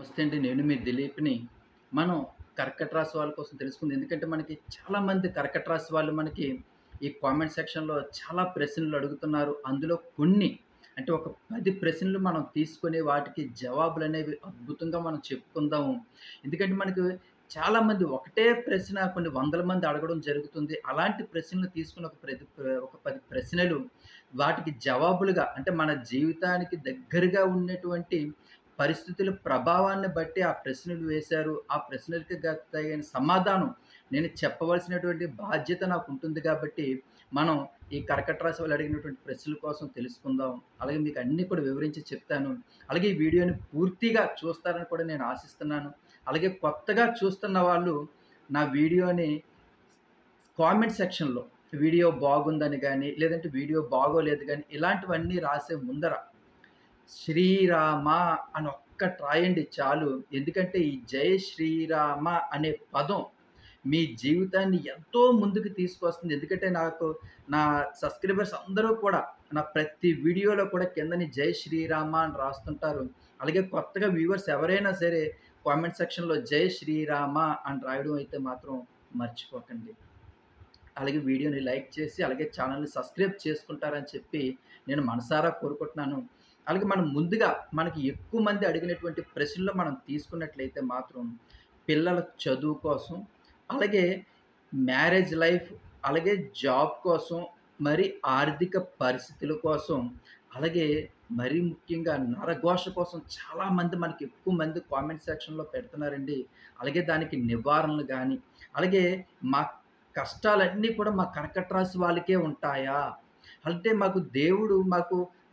నమస్తే అండి. నేను మీ దిలీప్‌ని. మనం కర్కట రాశి వాళ్ళ కోసం తెలుసుకుందాం. ఎందుకంటే మనకి చాలామంది కర్కట రాశి వాళ్ళు మనకి ఈ కామెంట్ సెక్షన్‌లో చాలా ప్రశ్నలు అడుగుతున్నారు. అందులో కొన్ని అంటే ఒక 10 ప్రశ్నలు మనం తీసుకొని వాటికి జవాబులనేవి అద్భుతంగా మనం చెప్పుకుందాము. ఎందుకంటే మనకు చాలామంది ఒకటే ప్రశ్న కొన్ని వందల మంది అడగడం జరుగుతుంది. అలాంటి ప్రశ్నలు తీసుకొని ఒక 10 ప్రశ్నలు వాటికి జవాబులుగా అంటే మన జీవితానికి దగ్గరగా ఉన్నటువంటి పరిస్థితుల ప్రభావాన్ని బట్టి ఆ ప్రశ్నలు వేశారు. ఆ ప్రశ్నలకి తగిన సమాధానం నేను చెప్పవలసినటువంటి బాధ్యత నాకుంటుంది కాబట్టి, మనం ఈ కర్కట రాశి వాళ్ళు అడిగినటువంటి ప్రశ్నల కోసం తెలుసుకుందాం. అలాగే మీకు అన్నీ కూడా వివరించి చెప్తాను. అలాగే ఈ వీడియోని పూర్తిగా చూస్తారని కూడా నేను ఆశిస్తున్నాను. అలాగే కొత్తగా చూస్తున్న వాళ్ళు నా వీడియోని కామెంట్ సెక్షన్‌లో వీడియో బాగుందని గాని, లేదంటే వీడియో బాగోలేదు గాని, ఇలాంటివన్నీ రాసే ముందర శ్రీరామ అని ఒక్కటి రాయండి చాలు. ఎందుకంటే ఈ జై శ్రీరామ అనే పదం మీ జీవితాన్ని ఎంతో ముందుకు తీసుకొస్తుంది. ఎందుకంటే నా సబ్‌స్క్రైబర్స్ అందరూ కూడా నా ప్రతి వీడియోలో కూడా కిందని జై శ్రీరామ అని రాస్తుంటారు. అలాగే కొత్తగా వ్యూవర్స్ ఎవరైనా సరే కామెంట్ సెక్షన్‌లో జై శ్రీరామ అని రాయడం అయితే మాత్రం మర్చిపోకండి. అలాగే వీడియోని లైక్ చేసి, అలాగే ఛానెల్‌ని సబ్స్క్రైబ్ చేసుకుంటారని చెప్పి నేను మనసారా కోరుకుంటున్నాను. అలాగే మనం ముందుగా మనకి ఎక్కువ మంది అడిగినటువంటి ప్రశ్నలు మనం తీసుకున్నట్లయితే మాత్రం పిల్లల చదువు కోసం, అలాగే మ్యారేజ్ లైఫ్, అలాగే జాబ్ కోసం, మరి ఆర్థిక పరిస్థితుల కోసం, అలాగే మరీ ముఖ్యంగా నరఘోష కోసం చాలామంది మనకి ఎక్కువ మంది కామెంట్ సెక్షన్‌లో పెడుతున్నారండి. అలాగే దానికి నివారణలు గాని, అలాగే మా కష్టాలన్నీ కూడా మా కర్కట రాశి వాళ్ళకే ఉంటాయా? అంటే మాకు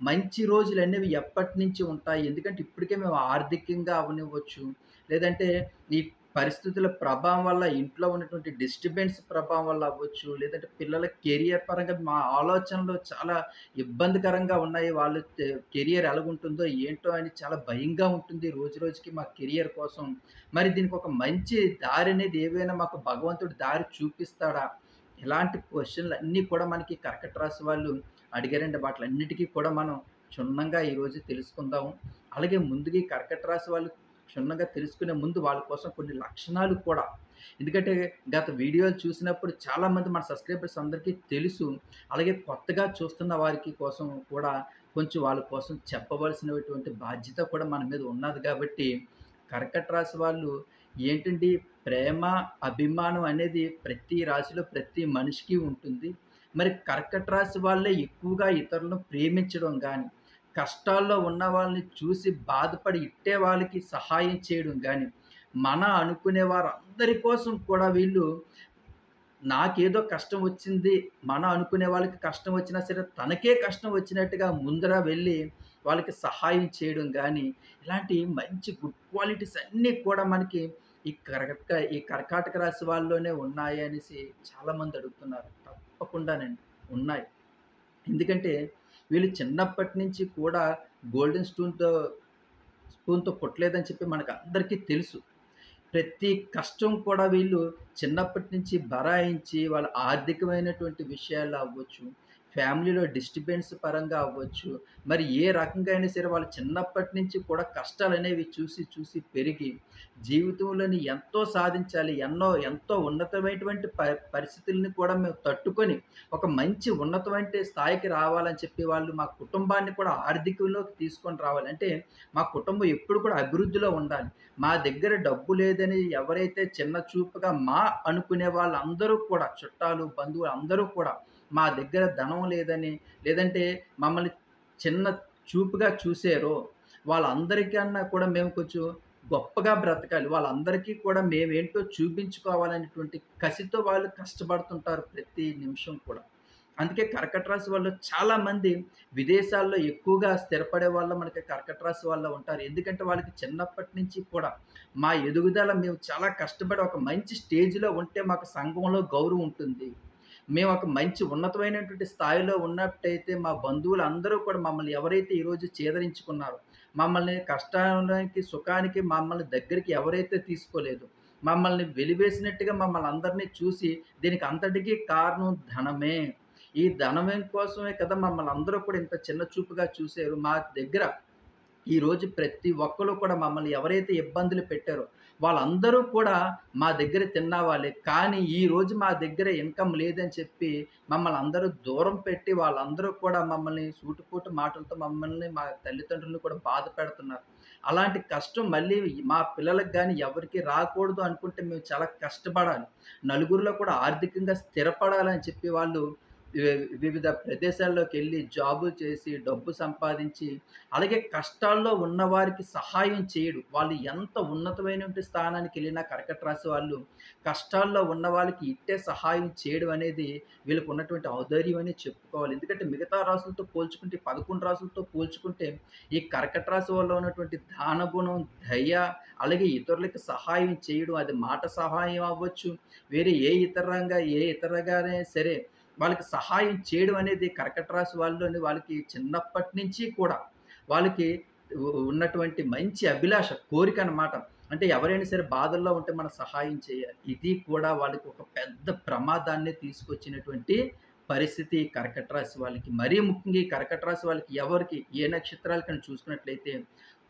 మంచి రోజులనేవి ఎప్పటినుంచి ఉంటాయి? ఎందుకంటే ఇప్పటికే మేము ఆర్థికంగా అవ్వనివ్వచ్చు, లేదంటే ఈ పరిస్థితుల ప్రభావం వల్ల ఇంట్లో ఉన్నటువంటి డిస్టర్బెన్స్ ప్రభావం వల్ల అవ్వచ్చు, లేదంటే పిల్లల కెరియర్ పరంగా మా ఆలోచనలు చాలా ఇబ్బందికరంగా ఉన్నాయి. వాళ్ళు కెరియర్ ఎలాగుంటుందో ఏంటో అని చాలా భయంగా ఉంటుంది రోజు రోజుకి మా కెరియర్ కోసం. మరి దీనికి ఒక మంచి దారనేది ఏవైనా మాకు భగవంతుడు దారి చూపిస్తాడా? ఇలాంటి క్వెషన్‌లన్నీ కూడా మనకి కర్కట రాశి వాళ్ళు అడిగారండి. వాటిలన్నిటికి కూడా మనం క్షుణ్ణంగా ఈరోజు తెలుసుకుందాము. అలాగే ముందుగా ఈ కర్కట రాశి వాళ్ళు క్షుణ్ణంగా తెలుసుకునే ముందు వాళ్ళ కోసం కొన్ని లక్షణాలు కూడా ఎందుకంటే గత వీడియోలు చూసినప్పుడు చాలామంది మన సబ్‌స్క్రైబర్స్ అందరికీ తెలుసు. అలాగే కొత్తగా చూస్తున్న వారికి కోసం కూడా కొంచెం వాళ్ళ కోసం చెప్పవలసినటువంటి బాధ్యత కూడా మన మీద ఉన్నది కాబట్టి, కర్కట రాశి వాళ్ళు ఏంటండి ప్రేమ, అభిమానం అనేది ప్రతి రాశిలో ప్రతి మనిషికి ఉంటుంది. మరి కర్కట రాశి వాళ్ళే ఎక్కువగా ఇతరులను ప్రేమించడం గాని, కష్టాల్లో ఉన్న వాళ్ళని చూసి బాధపడి ఇట్టే వాళ్ళకి సహాయం చేయడం గాని, అనుకునే వారందరి కోసం కూడా వీళ్ళు నాకేదో కష్టం వచ్చింది, అనుకునే వాళ్ళకి కష్టం వచ్చినా సరే తనకే కష్టం వచ్చినట్టుగా ముందర వెళ్ళి వాళ్ళకి సహాయం చేయడం గాని, ఇలాంటి మంచి గుడ్ క్వాలిటీస్ అన్నీ కూడా మనకి ఈ కర్కాటక రాశి వాళ్ళలోనే ఉన్నాయి అనేసి చాలామంది అడుగుతున్నారు. తప్పకుండానండి ఉన్నాయి. ఎందుకంటే వీళ్ళు చిన్నప్పటి నుంచి కూడా గోల్డెన్ స్పూన్‌తో పుట్టలేదని చెప్పి మనకందరికీ తెలుసు. ప్రతి కష్టం కూడా వీళ్ళు చిన్నప్పటి నుంచి బరాయించి వాళ్ళ ఆర్థికమైనటువంటి విషయాల్లో అవ్వచ్చు, ఫ్యామిలీలో డిస్టర్బెన్స్ పరంగా అవ్వచ్చు, మరి ఏ రకంగా అయినా సరే వాళ్ళు చిన్నప్పటి నుంచి కూడా కష్టాలనేవి చూసి చూసి పెరిగి జీవితంలోని ఎంతో సాధించాలి, ఎంతో ఉన్నతమైనటువంటి పరిస్థితుల్ని కూడా మేము తట్టుకొని ఒక మంచి ఉన్నతమైన స్థాయికి రావాలని చెప్పి వాళ్ళు మా కుటుంబాన్ని కూడా ఆర్థికంలోకి తీసుకొని రావాలి. అంటే మా కుటుంబం ఎప్పుడు కూడా అభివృద్ధిలో ఉండాలి. మా దగ్గర డబ్బు లేదని ఎవరైతే చిన్న చూపుగా అనుకునే వాళ్ళందరూ కూడా చుట్టాలు, బంధువులు అందరూ కూడా మా దగ్గర ధనం లేదని, లేదంటే మమ్మల్ని చిన్న చూపుగా చూసారో వాళ్ళందరికన్నా కూడా మేము కొంచెం గొప్పగా బ్రతకాలి. వాళ్ళందరికీ కూడా మేమేంటో చూపించుకోవాలనేటువంటి కసితో వాళ్ళు కష్టపడుతుంటారు ప్రతి నిమిషం కూడా. అందుకే కర్కట రాశి వాళ్ళు చాలామంది విదేశాల్లో ఎక్కువగా స్థిరపడే వాళ్ళు మనకి కర్కట రాశి వాళ్ళు ఉంటారు. ఎందుకంటే వాళ్ళకి చిన్నప్పటి నుంచి కూడా మా ఎదుగుదల మేము చాలా కష్టపడి ఒక మంచి స్టేజ్‌లో ఉంటే మాకు సంఘంలో గౌరవం ఉంటుంది. మేము ఒక మంచి ఉన్నతమైనటువంటి స్థాయిలో ఉన్నట్టయితే మా బంధువులందరూ కూడా మమ్మల్ని ఎవరైతే ఈరోజు చేదరించుకున్నారో, మమ్మల్ని కష్టానికి, సుఖానికి మమ్మల్ని దగ్గరికి ఎవరైతే తీసుకోలేదో, మమ్మల్ని వెలివేసినట్టుగా మమ్మల్ని అందరినీ చూసి దీనికి అంతటికీ కారణం ధనమే. ఈ ధనమే కోసమే కదా మమ్మల్ని అందరూ కూడా ఇంత చిన్న చూపుగా చూసారు. మా దగ్గర ఈరోజు ప్రతి ఒక్కళ్ళు కూడా మమ్మల్ని ఎవరైతే ఇబ్బందులు పెట్టారో వాళ్ళందరూ కూడా మా దగ్గర తిన్న వాళ్ళే. కానీ ఈరోజు మా దగ్గర ఇన్‌కమ్ లేదని చెప్పి మమ్మల్ని అందరూ దూరం పెట్టి వాళ్ళందరూ కూడా మమ్మల్ని సూటిపోటి మాటలతో మమ్మల్ని, మా తల్లిదండ్రులను కూడా బాధ పెడుతున్నారు. అలాంటి కష్టం మళ్ళీ మా పిల్లలకి గాని ఎవరికీ రాకూడదు అనుకుంటే మేము చాలా కష్టపడాలి. నలుగురిలో కూడా ఆర్థికంగా స్థిరపడాలని చెప్పి వాళ్ళు వివిధ ప్రదేశాల్లోకెళ్ళి జాబులు చేసి, డబ్బు సంపాదించి, అలాగే కష్టాల్లో ఉన్నవారికి సహాయం చేయడు. వాళ్ళు ఎంత ఉన్నతమైనటువంటి స్థానానికెళ్ళినా కర్కట రాశి వాళ్ళు కష్టాల్లో ఉన్న వాళ్ళకి ఇట్టే సహాయం చేయడం అనేది వీళ్ళకి ఉన్నటువంటి ఔదార్యం అని చెప్పుకోవాలి. ఎందుకంటే మిగతా రాసులతో పోల్చుకుంటే 11 రాసులతో పోల్చుకుంటే ఈ కర్కట రాశి వాళ్ళలో ఉన్నటువంటి దానగుణం, దయ, అలాగే ఇతరులకి సహాయం చేయడం, అది మాట సహాయం అవ్వచ్చు, వేరే ఏ ఇతరగానే సరే వాళ్ళకి సహాయం చేయడం అనేది కర్కట రాశి వాళ్ళలోని వాళ్ళకి చిన్నప్పటి నుంచి కూడా వాళ్ళకి ఉన్నటువంటి మంచి అభిలాష, కోరిక అన్నమాట. అంటే ఎవరైనా సరే బాధల్లో ఉంటే మనం సహాయం చేయాలి. ఇది కూడా వాళ్ళకి ఒక పెద్ద ప్రమాదాన్ని తీసుకొచ్చినటువంటి పరిస్థితి ఈ కర్కట రాశి వాళ్ళకి. మరీ ముఖ్యంగా ఈ కర్కట రాశి వాళ్ళకి ఎవరికి ఏ నక్షత్రాలకని చూసుకున్నట్లయితే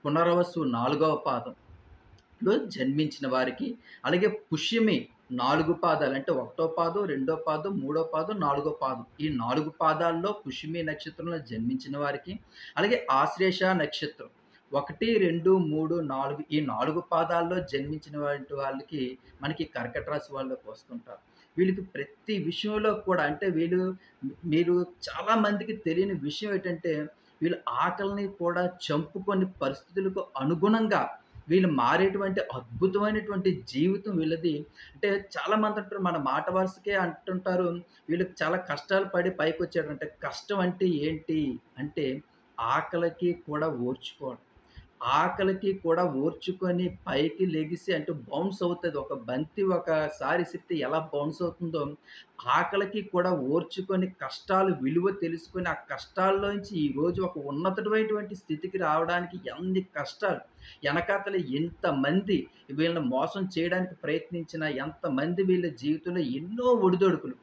పునర్వసు 4వ పాదంలో జన్మించిన వారికి, అలాగే పుష్యమి 4 పాదాలు అంటే 1వ పాదం, 2వ పాదం, 3వ పాదం, 4వ పాదం. ఈ 4 పాదాల్లో పుష్యమి నక్షత్రంలో జన్మించిన వారికి, అలాగే ఆశ్లేష నక్షత్రం 1, 2, 3, 4 ఈ 4 పాదాల్లో జన్మించినటువంటి వాళ్ళకి మనకి కర్కట రాశి వాళ్ళకి వస్తుంటారు. వీళ్ళకి ప్రతి విషయంలో కూడా అంటే మీరు చాలా మందికి తెలియని విషయం ఏంటంటే వీళ్ళు ఆకలిని కూడా చంపుకొని పరిస్థితులకు అనుగుణంగా వీళ్ళు మారేటువంటి అద్భుతమైనటువంటి జీవితం వీళ్ళది. అంటే చాలామంది అంటారు మన మాట వరుసకే అంటుంటారు, వీళ్ళకి చాలా కష్టాలు పడి పైకొచ్చాడంటే కష్టం అంటే ఏంటి అంటే ఆకలికి కూడా ఓర్చుకోవడం. ఆకలికి కూడా ఓర్చుకొని పైకి లెగిసి అంటే బౌన్స్ అవుతది. ఒక బంతి ఒకసారి ఇసిరితే ఎలా బౌన్స్ అవుతుందో, ఆకలికి కూడా ఓర్చుకొని కష్టాలు విలువ తెలుసుకొని, ఆ కష్టాల్లోంచి ఈరోజు ఒక ఉన్నతమైనటువంటి స్థితికి రావడానికి ఎన్ని కష్టాలు, ఎనకాతల ఎంతమంది వీళ్ళని మోసం చేయడానికి ప్రయత్నించినా, ఎంతమంది వీళ్ళ జీవితంలో ఎన్నో ఒడిదొడుకులు.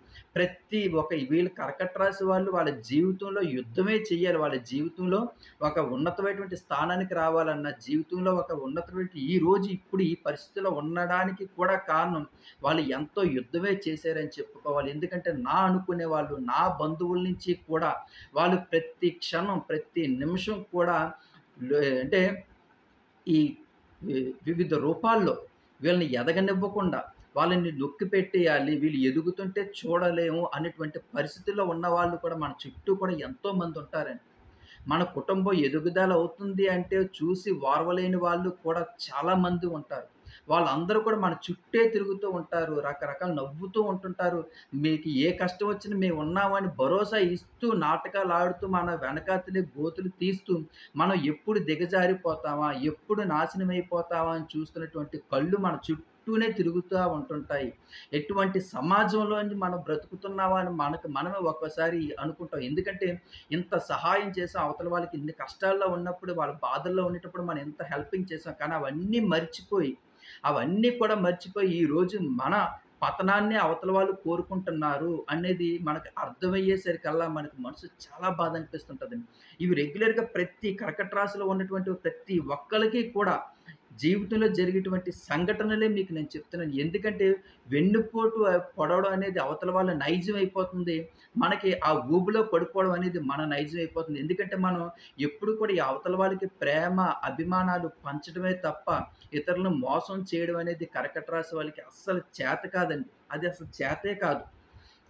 వీళ్ళు కర్కట రాశి వాళ్ళు వాళ్ళ జీవితంలో యుద్ధమే చేయాలి. వాళ్ళ జీవితంలో ఒక ఉన్నతమైనటువంటి స్థానానికి రావాలన్నా, జీవితంలో ఒక ఉన్నతమైన ఇప్పుడు ఈ పరిస్థితిలో ఉండడానికి కూడా కారణం వాళ్ళు ఎంతో యుద్ధమే చేశారని చెప్పుకోవాలి. ఎందుకంటే అనుకునే వాళ్ళు, నా బంధువుల నుంచి కూడా వాళ్ళు ప్రతి క్షణం, ప్రతి నిమిషం కూడా అంటే ఈ వివిధ రూపాల్లో వీళ్ళని ఎదగనివ్వకుండా వాళ్ళని నొక్కిపెట్టేయాలి. వీళ్ళు ఎదుగుతుంటే చూడలేము అనేటువంటి పరిస్థితుల్లో ఉన్నవాళ్ళు కూడా మన చుట్టూ కూడా ఎంతోమంది ఉంటారండి. మన కుటుంబం ఎదుగుదల అవుతుంది అంటే చూసి ఓర్వలేని వాళ్ళు కూడా చాలామంది ఉంటారు. వాళ్ళందరూ కూడా మన చుట్టే తిరుగుతూ ఉంటారు. రకరకాల నవ్వుతూ ఉంటుంటారు. మీకు ఏ కష్టం వచ్చినా మేమున్నామని భరోసా ఇస్తూ, నాటకాలాడుతూ, మన వెనకాతలే గోతులు తీస్తూ, మనం ఎప్పుడు దిగజారిపోతామా, ఎప్పుడు నాశనమైపోతామా అని చూస్తున్నటువంటి కళ్ళు మన చుట్టూనే తిరుగుతూ ఉంటుంటాయి. ఎటువంటి సమాజంలోని మనం బ్రతుకుతున్నామా అని మనమే ఒక్కోసారి అనుకుంటాం. ఎందుకంటే ఇంత సహాయం చేసాం అవతల వాళ్ళకి, ఇన్ని కష్టాల్లో ఉన్నప్పుడు, వాళ్ళ బాధల్లో ఉండేటప్పుడు మనం ఎంత హెల్పింగ్ చేసాం. కానీ అవన్నీ కూడా మర్చిపోయి ఈరోజు మన పతనాన్ని అవతల వాళ్ళు కోరుకుంటున్నారు అనేది మనకు అర్థమయ్యేసరికల్లా మనకు మనసు చాలా బాధ అనిపిస్తుంటదండి. ఇవి రెగ్యులర్‌గా ప్రతి కర్కట రాశిలో ఉన్నటువంటి ప్రతి ఒక్కళ్ళకి కూడా జీవితంలో జరిగేటువంటి సంఘటనలే మీకు నేను చెప్తున్నాను. ఎందుకంటే వెన్నుపోటు పొడవడం అనేది అవతల వాళ్ళ నైజం అయిపోతుంది. మనకి ఆ ఊబిలో పడిపోవడం అనేది మన నైజం అయిపోతుంది. ఎందుకంటే మనం ఎప్పుడు కూడా ఈ అవతల వాళ్ళకి ప్రేమ, అభిమానాలు పంచడమే తప్ప ఇతరులను మోసం చేయడం అనేది కర్కట రాశి వాళ్ళకి అస్సలు చేత కాదండి. అది అసలు చేతే కాదు.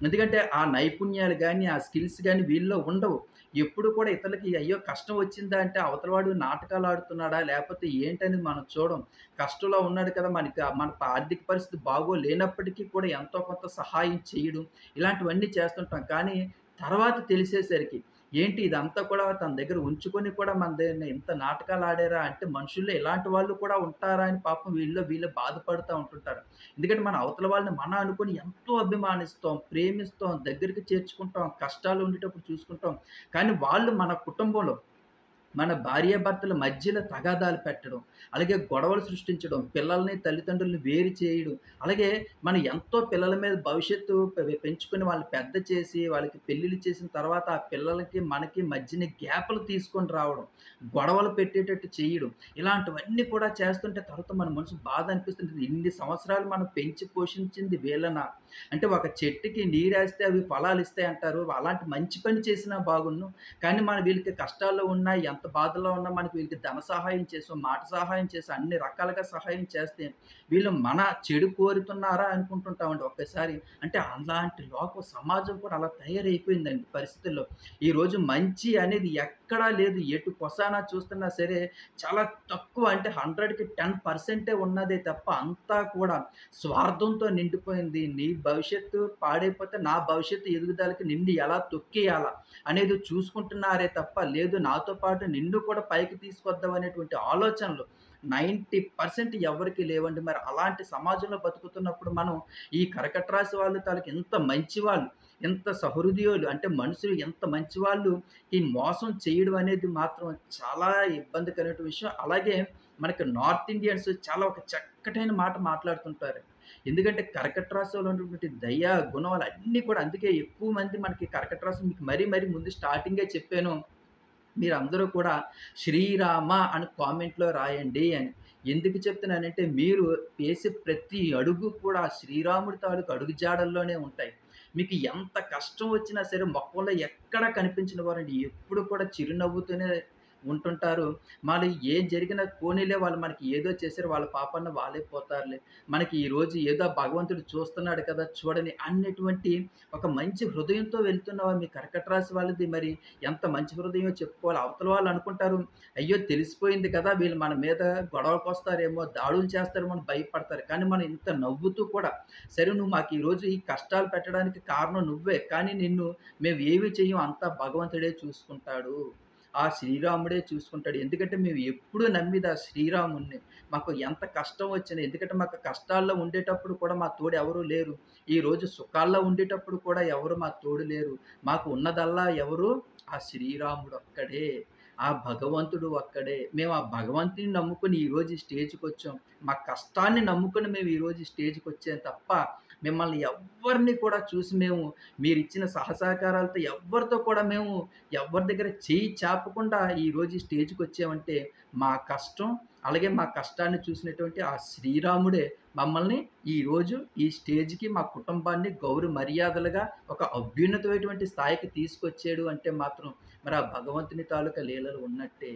ఎందుకంటే ఆ నైపుణ్యాలు గాని, ఆ స్కిల్స్ గాని వీళ్ళలో ఉండవు. ఎప్పుడు కూడా ఇతరులకి అయ్యో! కష్టం వచ్చిందా అంటే అవతలవాడు నాటకాలు ఆడుతున్నాడా? లేపోతే ఏంటనేది మనం చూడం. కష్టంలో ఉన్నాడు కదా! మన ఆర్థిక పరిస్థితి బాగోలేనప్పటికీ కూడా ఎంతో కొంత సహాయం చేయడం, ఇలాంటివన్నీ చేస్తుంటాం. కానీ తర్వాత తెలిసేసరికి ఏంటి ఇదంతా కూడా తన దగ్గర ఉంచుకొని కూడా మన దగ్గర ఇంత నాటకాలు ఆడారా అంటే మనుషుల్లో ఇలాంటి వాళ్ళు కూడా ఉంటారా అని పాపం వీళ్ళు బాధపడుతూ ఉంటుంటారు. ఎందుకంటే మన అవతల వాళ్ళని అనుకుని ఎంతో అభిమానిస్తాం, ప్రేమిస్తాం, దగ్గరికి చేర్చుకుంటాం, కష్టాలు ఉండేటప్పుడు చూసుకుంటాం. కానీ వాళ్ళు మన కుటుంబంలో మన భార్యాభర్తల మధ్యలో తగాదాలు పెట్టడం, అలాగే గొడవలు సృష్టించడం, పిల్లల్ని, తల్లిదండ్రులని వేరు చేయడం, అలాగే మనం ఎంతో పిల్లల మీద భవిష్యత్తు పెంచుకొని వాళ్ళని పెద్ద చేసి, వాళ్ళకి పెళ్ళిళ్ళు చేసిన తర్వాత ఆ పిల్లలకి, మనకి మధ్యన గ్యాప్‌లు తీసుకొని రావడం, గొడవలు పెట్టేటట్టు చేయడం, ఇలాంటివన్నీ కూడా చేస్తుంటే తర్వాత మన మనసు బాధ అనిపిస్తుంటది. ఇన్ని సంవత్సరాలు మనం పెంచి పోషించింది వీళ్ళనా? అంటే ఒక చెట్టుకి నీరేస్తే అవి ఫలాలిస్తాయి అంటారు. అలాంటి మంచి పని చేసినా బాగున్ను. కానీ మనం వీళ్ళకి కష్టాల్లో ఉన్నా, ఎంత బాధలో ఉన్నా మనకి వీళ్ళకి ధన సహాయం చేసాం, మాట సహాయం చేసాం, అన్ని రకాలుగా సహాయం చేస్తే వీళ్ళు మన చెడు కోరుతున్నారా అనుకుంటుంటామండి ఒక్కసారి. అంటే అలాంటి సమాజం కూడా అలా తయారైపోయిందండి పరిస్థితుల్లో. ఈరోజు మంచి అనేది ఎక్కడా లేదు. ఎటు కొసానా చూస్తున్నా సరే చాలా తక్కువ, అంటే 100కి 10% ఉన్నదే తప్ప అంతా కూడా స్వార్థంతో నిండిపోయింది. నీ భవిష్యత్తు పాడైపోతే నా భవిష్యత్తు ఎదుగుదలకి నిన్ను ఎలా తొక్కేయాలా అనేది చూసుకుంటున్నారే తప్ప, లేదు నాతో పాటు నిన్ను కూడా పైకి తీసుకొద్దాం అనేటువంటి ఆలోచనలు 90% ఎవరికీ లేవండి. మరి అలాంటి సమాజంలో బతుకుతున్నప్పుడు మనం ఈ కర్కట రాశి వాళ్ళు తాలూకు ఎంత మంచివాళ్ళు, ఎంత సహృదయులు, అంటే మనుషులు ఎంత మంచివాళ్ళు, ఈ మోసం చేయడం అనేది మాత్రం చాలా ఇబ్బందికరమైన విషయం. అలాగే మనకి నార్త్ ఇండియన్స్ చాలా ఒక చక్కటైన మాట మాట్లాడుతుంటారు. ఎందుకంటే కర్కట రాశిలో ఉన్నటువంటి దయ, గుణాలు అన్నీ కూడా, అందుకే ఎక్కువ మంది మనకి కర్కట రాశి, మీకు మరీ ముందు స్టార్టింగే చెప్పాను. మీరందరూ కూడా శ్రీరామ అని కామెంట్‌లో రాయండి అని. ఎందుకు చెప్తున్నానంటే, మీరు వేసే ప్రతి అడుగు కూడా శ్రీరాముడి తాలూకు అడుగు జాడల్లోనే ఉంటాయి. మీకు ఎంత కష్టం వచ్చినా సరే మొఖంలో ఎక్కడ కనిపించని వారండి. ఎప్పుడు కూడా చిరునవ్వుతోనే ఉంటుంటారు. మళ్ళీ ఏం జరిగినా పోనీలే, వాళ్ళు మనకి ఏదో చేశారు, వాళ్ళ పాపాన వాళ్ళే పోతారులే. మనకి ఈరోజు ఏదో భగవంతుడు చూస్తున్నాడు కదా చూడని అన్నటువంటి ఒక మంచి హృదయంతో వెళ్తున్నవా మీ కర్కట రాశి వాళ్ళది మరి ఎంత మంచి హృదయమో చెప్పుకోవాలి. అవతల వాళ్ళు అనుకుంటారు, అయ్యో తెలిసిపోయింది కదా వీళ్ళు మన మీద గొడవకొస్తారేమో, దాడులు చేస్తారేమో అని భయపడతారు. కానీ మనం ఇంత నవ్వుతూ కూడా, సరే నువ్వు మాకు ఈరోజు ఈ కష్టాలు పెట్టడానికి కారణం నువ్వే, కానీ నిన్ను మేము ఏమి చెయ్యం, అంతా భగవంతుడే చూసుకుంటాడు. ఆ శ్రీరాముడే చూసుకుంటాడు. ఎందుకంటే మేము ఎప్పుడూ నమ్మిది ఆ శ్రీరాముడిని. మాకు ఎంత కష్టం వచ్చినా, ఎందుకంటే మాకు కష్టాల్లో ఉండేటప్పుడు కూడా మా తోడు ఎవరు లేరు. ఈరోజు సుఖాల్లో ఉండేటప్పుడు కూడా ఎవరు మా తోడు లేరు. మాకు ఉన్నదల్లా ఎవరు? ఆ శ్రీరాముడొక్కడే. ఆ భగవంతుడు ఒక్కడే. మేము ఆ భగవంతుడిని నమ్ముకొని ఈరోజు ఈ స్టేజ్‌కొచ్చాం. మా కష్టాన్ని నమ్ముకొని మేము ఈరోజు ఈ స్టేజ్‌కొచ్చాం తప్ప, మిమ్మల్ని ఎవ్వరిని కూడా చూసి మేము మీరిచ్చిన సహసహకారాలతో ఎవ్వరితో కూడా మేము ఎవ్వరి దగ్గర చెయ్యి చాపకుండా ఈరోజు ఈ స్టేజ్‌కొచ్చామంటే, మా కష్టం, అలాగే మా కష్టాన్ని చూసినటువంటి ఆ శ్రీరాముడే మమ్మల్ని ఈరోజు ఈ స్టేజ్‌కి, మా కుటుంబాన్ని గౌరవ మర్యాదలుగా ఒక అభ్యున్నతమైనటువంటి స్థాయికి తీసుకొచ్చాడు అంటే మాత్రం, మరి ఆ భగవంతుని తాలూకా లీలలు ఉన్నట్టే.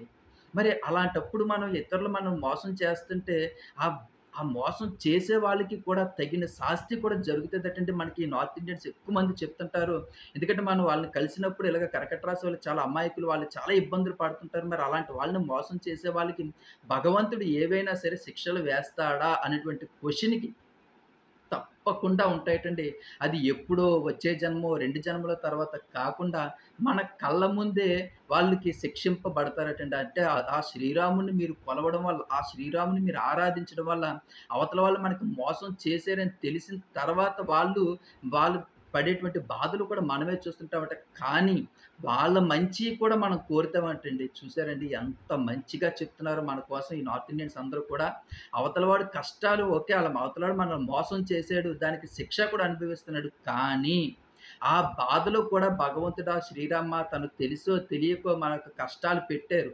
మరి అలాంటప్పుడు మనం ఇతరులు మనం మోసం చేస్తుంటే, ఆ ఆ మోసం చేసే వాళ్ళకి కూడా తగిన శాస్తి కూడా జరుగుతదటండి. మనకి నార్త్ ఇండియన్స్ ఎక్కువ మంది చెప్తుంటారు. ఎందుకంటే మనం వాళ్ళని కలిసినప్పుడు ఇలాగ కర్కట రాశి వాళ్ళు చాలా అమాయకులు, వాళ్ళు చాలా ఇబ్బందులు పడుతుంటారు. మరి అలాంటి వాళ్ళని మోసం చేసే వాళ్ళకి భగవంతుడు ఏవైనా సరే శిక్షలు వేస్తాడా అనేటువంటి క్వెషన్‌కి తప్పకుండా ఉంటాయటండి. అది ఎప్పుడో వచ్చే జన్మో, 2 జన్మల తర్వాత కాకుండా మన కళ్ళ ముందే వాళ్ళకి శిక్షింపబడతారటండి. అంటే ఆ శ్రీరాముడిని మీరు కొలవడం వల్ల, ఆ శ్రీరాముని మీరు ఆరాధించడం వల్ల అవతల వాళ్ళు మనకి మోసం చేశారని తెలిసిన తర్వాత వాళ్ళు పడేటువంటి బాధలు కూడా మనమే చూస్తుంటామట. కానీ వాళ్ళ మంచి కూడా మనం కోరుతామటండి. చూసారండి ఎంత మంచిగా చెప్తున్నారో మన కోసం ఈ నార్త్ ఇండియన్స్ అందరూ కూడా. అవతల వాడి కష్టాలు ఓకే. అవతల వాడు మనల్ని మోసం చేసాడు, దానికి శిక్ష కూడా అనుభవిస్తున్నాడు. కానీ ఆ బాధలో కూడా భగవంతుడా శ్రీరామ తను తెలుసో తెలియకో మనకు కష్టాలు పెట్టారు.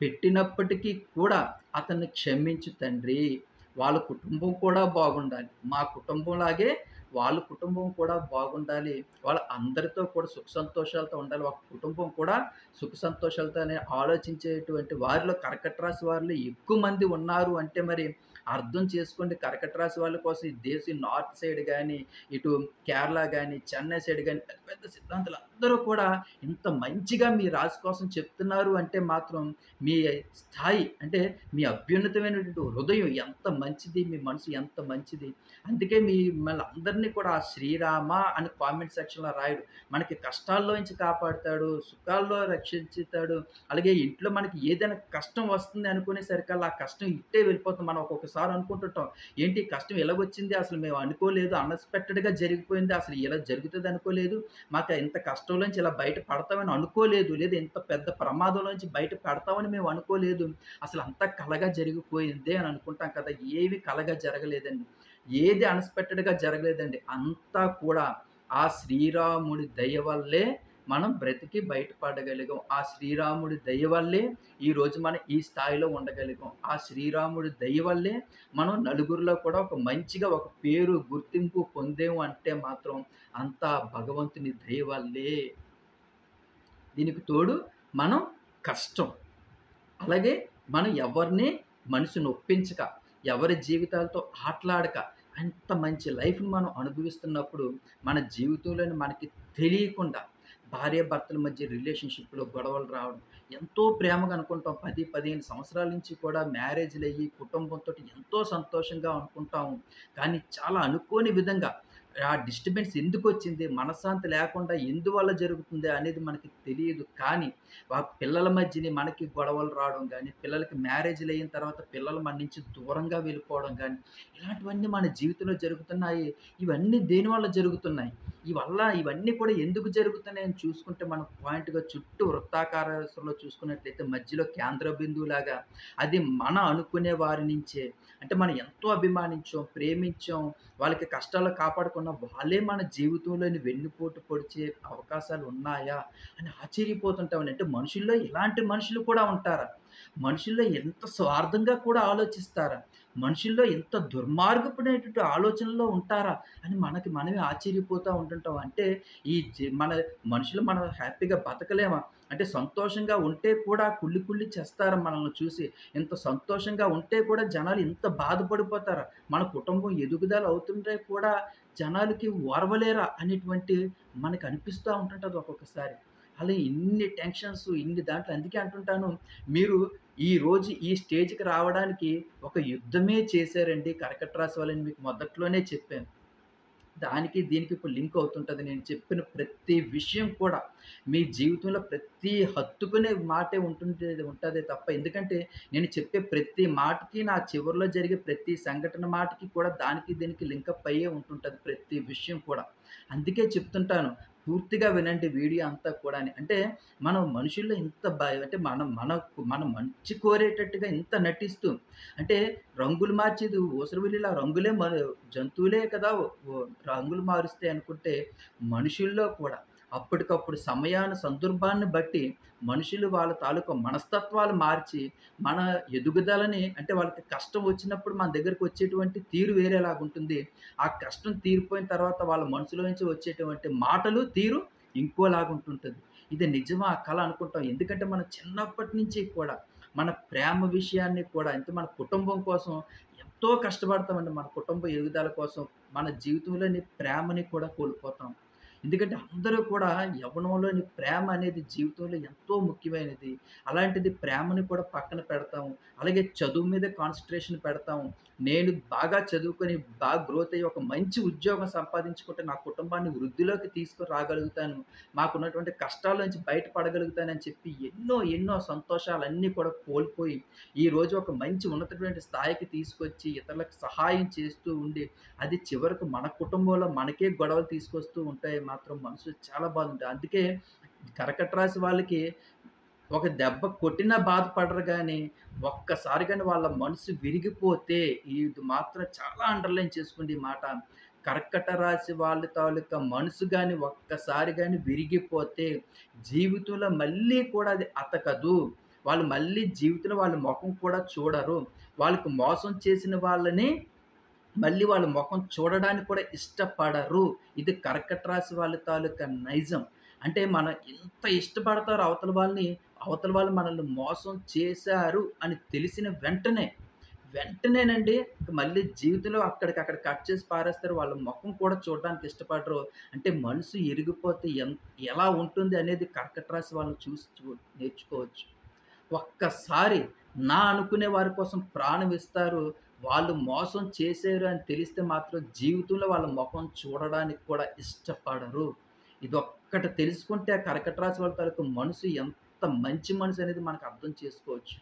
పెట్టినప్పటికీ కూడా అతన్ని క్షమించు తండ్రి. వాళ్ళ కుటుంబం కూడా బాగుండాలి. మా కుటుంబంలాగే వాళ్ళ కుటుంబం కూడా బాగుండాలి. వాళ్ళ అందరితో కూడా సుఖ సంతోషాలతో ఉండాలి. ఒక కుటుంబం కూడా సుఖ సంతోషాలతోనే ఆలోచించేటువంటి వారిలో కర్కట రాశి వారిలో ఎక్కువ మంది ఉన్నారు అంటే మరి అర్థం చేసుకోండి. కర్కట రాశి వాళ్ళ కోసం ఈ దేశం నార్త్ సైడ్ గాని, ఇటు కేరళ గాని, చెన్నై సైడ్ గాని పెద్ద పెద్ద సిద్ధాంతులు అందరూ కూడా ఇంత మంచిగా మీ రాశి కోసం చెప్తున్నారు అంటే మాత్రం మీ స్థాయి, అంటే మీ అభ్యున్నతమైనటువంటి హృదయం ఎంత మంచిది, మీ మనసు ఎంత మంచిది. అందుకే మిమ్మల్ని అందరినీ కూడా ఆ శ్రీరామ అని కామెంట్ సెక్షన్‌లో రాయడు. మనకి కష్టాల్లోంచి కాపాడుతాడు, సుఖాల్లో రక్షించుతాడు. అలాగే ఇంట్లో మనకి ఏదైనా కష్టం వస్తుంది అనుకునేసరికల్లా ఆ కష్టం ఇట్టే వెళ్ళిపోతుంది. మనం ఒక్కొక్కసారి ఒక్కొక్కసారి అనుకుంటుంటాం. ఏంటి ఈ కష్టం ఇలాగొచ్చింది, అసలు మేము అనుకోలేదు, అన్‌ఎక్స్‌పెక్టెడ్‌గా జరిగిపోయింది. అసలు ఇలా జరుగుతది అనుకోలేదు. మాకు ఇంత కష్టంలోంచి ఇలా బయట పడతామని అనుకోలేదు. లేదా ఇంత పెద్ద ప్రమాదంలోంచి బయట పడతామని మేము అనుకోలేదు. అసలు అంతా కలగా జరిగిపోయిందే అని అనుకుంటాం కదా! ఏవి కలగా జరగలేదండి. ఏది అన్‌ఎక్స్‌పెక్టెడ్‌గా జరగలేదండి. అంతా కూడా ఆ శ్రీరాముడి దయ వల్లే మనం బ్రతికి బయటపడగలిగాం. ఆ శ్రీరాముడి దయ వల్లే ఈరోజు మనం ఈ స్థాయిలో ఉండగలిగాం. ఆ శ్రీరాముడి దయ వల్లే మనం నలుగురిలో కూడా ఒక మంచిగా ఒక పేరు, గుర్తింపు పొందాము అంటే మాత్రం అంతా భగవంతుని దయ వల్లే. దీనికి తోడు మనం కష్టం. అలాగే మనం ఎవరిని మనసు నొప్పించక, ఎవరి జీవితాలతో ఆటలాడక, అంత మంచి లైఫ్‌ని మనం అనుభవిస్తున్నప్పుడు, మన జీవితంలోని మనకి తెలియకుండా భార్యాభర్తల మధ్య రిలేషన్‌షిప్‌లో గొడవలు రావడం, ఎంతో ప్రేమగా అనుకుంటాం. 10, 15 సంవత్సరాల నుంచి కూడా మ్యారేజ్‌లయ్యి కుటుంబంతోటి ఎంతో సంతోషంగా అనుకుంటాము. కానీ చాలా అనుకోని విధంగా ఆ డిస్టర్బెన్స్ ఎందుకొచ్చింది? మనశ్శాంతి లేకుండా ఎందువల్ల జరుగుతుంది అనేది మనకి తెలీదు. కానీ ఆ పిల్లల మధ్యని మనకి గొడవలు రావడం గానీ, పిల్లలకి మ్యారేజ్‌లయిన తర్వాత పిల్లలు మన నుంచి దూరంగా వెళ్ళిపోవడం గానీ, ఇలాంటివన్నీ మన జీవితంలో జరుగుతున్నాయి. ఇవన్నీ దేనివల్ల జరుగుతున్నాయి? ఇవన్నీ కూడా ఎందుకు జరుగుతున్నాయని చూసుకుంటే మనం పాయింట్‌గా చుట్టూ వృత్తాకారంలో చూసుకున్నట్లయితే మధ్యలో కేంద్ర బిందువులాగా అది మన అనుకునే వారి నుంచే అంటే మనం ఎంతో అభిమానించాం, ప్రేమించాం, వాళ్ళకి కష్టాల్లో కాపాడకుండా వాళ్ళే మన జీవితంలోని వెన్నుపోటు పొడిచే అవకాశాలు ఉన్నాయా? అని ఆశ్చర్యపోతుంటామండి. అంటే మనుషుల్లో ఇలాంటి మనుషులు కూడా ఉంటారా? మనుషుల్లో ఎంత స్వార్థంగా కూడా ఆలోచిస్తారా? మనుషుల్లో ఎంత దుర్మార్గపడేటటువంటి ఆలోచనలో ఉంటారా? అని మనకి మనమే ఆశ్చర్యపోతా ఉంటుంటాం. అంటే మన మనుషులు మనం హ్యాపీగా బతకలేమా? అంటే సంతోషంగా ఉంటే కూడా కుళ్ళి కుళ్ళి చస్తారా మనల్ని చూసి? ఇంత సంతోషంగా ఉంటే కూడా జనాలు ఇంత బాధపడిపోతారా? మన కుటుంబం ఎదుగుదల అవుతుంటే కూడా జనాలకి ఓర్వలేరా? అనేటువంటి మనకు అనిపిస్తా ఉంటుంటది ఒక్కొక్కసారి. అలా ఇన్ని టెన్షన్స్, ఇన్ని దాంట్లో అందుకే అంటుంటాను, మీరు ఈరోజు ఈ స్టేజ్‌కి రావడానికి ఒక యుద్ధమే చేశారండి కర్కట రాశి వాళ్ళని మీకు మొదట్లోనే చెప్పాను. దానికి, దీనికి ఇప్పుడు లింక్ అవుతుంటది. నేను చెప్పిన ప్రతి విషయం కూడా మీ జీవితంలో ప్రతి హత్తుకునే మాటే ఉంటదే తప్ప ఎందుకంటే నేను చెప్పే ప్రతి మాటకి నా చివరిలో జరిగే ప్రతి సంఘటన మాటకి కూడా దానికి, దీనికి లింకప్ అయ్యే ఉంటుంటది ప్రతి విషయం కూడా. అందుకే చెప్తుంటాను. పూర్తిగా వినండి వీడియో అంతా కూడాని. అంటే మనం మనుషుల్లో ఇంత అంటే మనం మంచి కోరేటట్టుగా ఇంత నటిస్తూ అంటే రంగులు మార్చేది ఊసరవెల్లిలా రంగులే జంతువులే కదా! రంగులు మారుస్తాయి అనుకుంటే, మనుషుల్లో కూడా అప్పటికప్పుడు సందర్భాన్ని బట్టి మనుషులు వాళ్ళ తాలూకా మనస్తత్వాలు మార్చి, మన ఎదుగుదలని అంటే వాళ్ళకి కష్టం వచ్చినప్పుడు మన దగ్గరికి వచ్చేటువంటి తీరు వేరేలాగుంటుంది. ఆ కష్టం తీరిపోయిన తర్వాత వాళ్ళ మనసులో నుంచి వచ్చేటువంటి మాటలు, తీరు ఇంకోలాగుంటుంటది. ఇది నిజమా? కల అనుకుంటాం. ఎందుకంటే మనం చిన్నప్పటి నుంచి కూడా మన ప్రేమ విషయాన్ని కూడా అంటే మన కుటుంబం కోసం ఎంతో కష్టపడతామండి. మన కుటుంబ ఎదుగుదల కోసం, మన జీవితంలోని ప్రేమని కూడా కోల్పోతాం. ఎందుకంటే అందరూ కూడా యవ్వనంలోని ప్రేమ అనేది జీవితంలో ఎంతో ముఖ్యమైనది. అలాంటిది ప్రేమని కూడా పక్కన పెడతాము. అలాగే చదువు మీద కాన్సంట్రేషన్ పెడతాము. నేను బాగా చదువుకొని, బాగా గ్రోత్ అయ్యి ఒక మంచి ఉద్యోగం సంపాదించుకుంటే నా కుటుంబాన్ని వృద్ధిలోకి తీసుకురాగలుగుతాను. మాకున్నటువంటి కష్టాల నుంచి బయటపడగలుగుతానని చెప్పి ఎన్నో సంతోషాలన్నీ కూడా కోల్పోయి, ఈరోజు ఒక మంచి ఉన్నతమైన స్థాయికి తీసుకొచ్చి ఇతరులకు సహాయం చేస్తూ ఉండి, అది చివరకు మన కుటుంబంలో మనకే గొడవలు తీసుకొస్తూ ఉంటే మాత్రం మనసు చాలా బాధుంటది. అందుకే కర్కట రాశి వాళ్ళకి ఒక దెబ్బ కొట్టినా బాధపడరు గానీ, ఒక్కసారి గాని వాళ్ళ మనసు విరిగిపోతే ఇది మాత్రం చాలా అండర్‌లైన్ చేసుకోండి ఈ మాట. కర్కట రాశి వాళ్ళ తాలూకా మనసు గాని ఒక్కసారి గాని విరిగిపోతే జీవితంలో మళ్ళీ కూడా అది అతకదు. వాళ్ళు మళ్ళీ జీవితంలో వాళ్ళ మొఖం కూడా చూడరు. వాళ్ళకి మోసం చేసిన వాళ్ళని మళ్ళీ వాళ్ళ మొఖం చూడడానికి కూడా ఇష్టపడరు. ఇది కర్కట రాశి వాళ్ళ తాలూకా నైజం. అంటే మనం ఎంత ఇష్టపడతారో అవతల వాళ్ళు మనల్ని మోసం చేశారు అని తెలిసిన వెంటనేనండి మళ్ళీ జీవితంలో అక్కడికక్కడ కట్ చేసి పారేస్తారు. వాళ్ళ మొఖం కూడా చూడడానికి ఇష్టపడరు. అంటే మనసు ఇరిగిపోతే ఎలా ఉంటుంది అనేది కర్కట రాశి వాళ్ళని చూసి నేర్చుకోవచ్చు. ఒక్కసారి అనుకునే వారి కోసం ప్రాణం ఇస్తారు. వాళ్ళు మోసం చేశారు అని తెలిస్తే మాత్రం జీవితంలో వాళ్ళ మొఖం చూడడానికి కూడా ఇష్టపడరు. ఇదొక్కటి తెలుసుకుంటే ఆ కర్కట రాశి వాళ్ళ తాలూకు మనసు ఎంత మంచి మనసు అనేది మనకు అర్థం చేసుకోవచ్చు.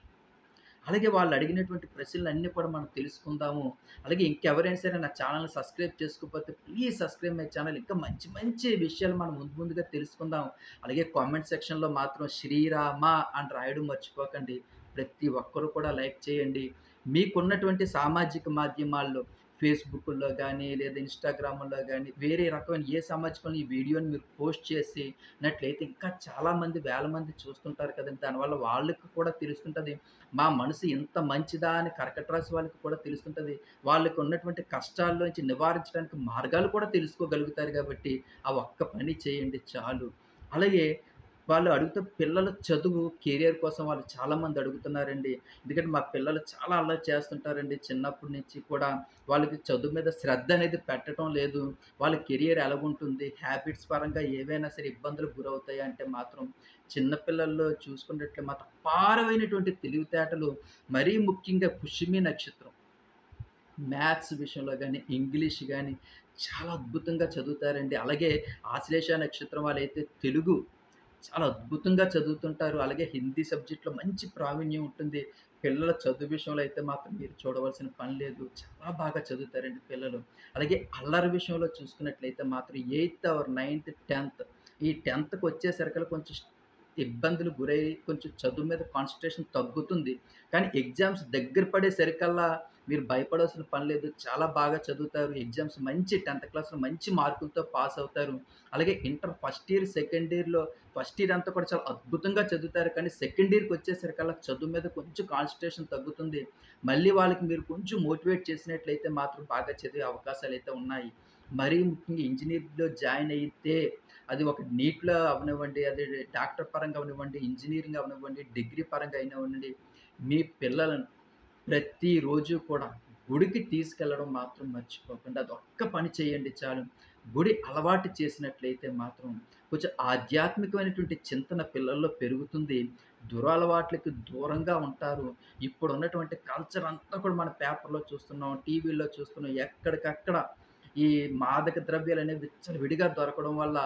అలాగే వాళ్ళు అడిగినటువంటి ప్రశ్నలన్నీ కూడా మనం తెలుసుకుందాము. అలాగే ఇంకెవరైనా సరే నా ఛానెల్‌ని సబ్స్క్రైబ్ చేసుకోకపోతే ప్లీజ్ సబ్స్క్రైబ్ మై ఛానెల్. ఇంకా మంచి మంచి విషయాలు మనం ముందు ముందుగా తెలుసుకుందాం. అలాగే కామెంట్ సెక్షన్‌లో మాత్రం శ్రీరామ అని రాయడం మర్చిపోకండి. ప్రతి ఒక్కరు కూడా లైక్ చేయండి. మీకున్నటువంటి సామాజిక మాధ్యమాల్లో ఫేస్‌బుక్కుల్లో గానీ, లేదా ఇన్‌స్టాగ్రాముల్లో గానీ, వేరే రకమైన ఏ సామాజికంలో ఈ వీడియోని మీరు పోస్ట్ చేసినట్లయితే ఇంకా చాలామంది వేల మంది చూస్తుంటారు కదండీ! దానివల్ల వాళ్ళకి కూడా తెలుస్తుంటది. మా మనసు ఇంత మంచిదా అని కర్కట రాశి వాళ్ళకి కూడా తెలుస్తుంటది. వాళ్ళకి ఉన్నటువంటి కష్టాల్లోంచి నివారించడానికి మార్గాలు కూడా తెలుసుకోగలుగుతారు గాబట్టి, ఆ ఒక్క పని చేయండి చాలు. అలాగే వాళ్ళు అడుగుతే పిల్లల చదువు, కెరియర్ కోసం వాళ్ళు చాలామంది అడుగుతున్నారండి. ఎందుకంటే మా పిల్లలు చాలా అల్లరి చేస్తుంటారండి చిన్నప్పటి నుంచి కూడా. వాళ్ళకి చదువు మీద శ్రద్ధ అనేది పెట్టటం లేదు. వాళ్ళ కెరియర్ ఎలాగుంటుంది, హ్యాబిట్స్ పరంగా ఏవైనా సరే ఇబ్బందులకు గురవుతాయా అంటే మాత్రం చిన్న పిల్లల్లో చూసుకున్నట్లే మాత్రం అపారమైనటువంటి తెలివితేటలు, మరీ ముఖ్యంగా పుష్యమి నక్షత్రం. మ్యాథ్స్ విషయంలో గానీ, ఇంగ్లీష్ గానీ చాలా అద్భుతంగా చదువుతారండి. అలాగే ఆశ్లేష నక్షత్రం వాళ్ళైతే తెలుగు చాలా అద్భుతంగా చదువుతుంటారు. అలాగే హిందీ సబ్జెక్ట్‌లో మంచి ప్రావీణ్యం ఉంటుంది. పిల్లల చదువు విషయంలో అయితే మాత్రం మీరు చూడవలసిన పని లేదు. చాలా బాగా చదువుతారండి పిల్లలు. అలాగే అల్లరి విషయంలో చూసుకున్నట్లయితే మాత్రం 8థ్ ఆర్ 9థ్, 10థ్ ఈ 10థ్‌కొచ్చేసరికల్లా కొంచెం ఇబ్బందులు గురై కొంచెం చదువు మీద కాన్సంట్రేషన్ తగ్గుతుంది. కానీ ఎగ్జామ్స్ దగ్గర పడేసరికల్లా మీరు భయపడాల్సిన పని లేదు. చాలా బాగా చదువుతారు. ఎగ్జామ్స్ మంచి 10థ్ క్లాస్‌లో మంచి మార్కులతో పాస్ అవుతారు. అలాగే ఇంటర్ ఫస్ట్ ఇయర్, సెకండ్ ఇయర్‌లో ఫస్ట్ ఇయర్ అంతా కూడా చాలా అద్భుతంగా చదువుతారు. కానీ సెకండ్ ఇయర్‌కొచ్చేసరికల్లా చదువు మీద కొంచెం కాన్సంట్రేషన్ తగ్గుతుంది. మళ్ళీ వాళ్ళకి మీరు కొంచెం మోటివేట్ చేసినట్లయితే మాత్రం బాగా చదివే అవకాశాలైతే ఉన్నాయి. మరీ ముఖ్యంగా ఇంజినీరింగ్‌లో జాయిన్ అయితే అది ఒక నీట్‌లో అవ్వనివ్వండి, అది డాక్టర్ పరంగా అవ్వనివ్వండి, ఇంజినీరింగ్ అవ్వనివ్వండి, డిగ్రీ పరంగా అయినవ్వండి, మీ పిల్లలను ప్రతిరోజు కూడా గుడికి తీసుకెళ్ళడం మాత్రం మర్చిపోకండి. అదొక్క పని చేయండి చాలు. గుడి అలవాటు చేసినట్లయితే మాత్రం కొంచెం ఆధ్యాత్మికమైనటువంటి చింతన పిల్లల్లో పెరుగుతుంది. దురలవాట్లకి దూరంగా ఉంటారు. ఇప్పుడున్నటువంటి కల్చర్ అంతా కూడా మన పేపర్‌లో చూస్తున్నాం, టీవీల్లో చూస్తున్నాం. ఎక్కడికక్కడ ఈ మాదక ద్రవ్యాలనేవి విచ్చలవిడిగా దొరకడం వల్ల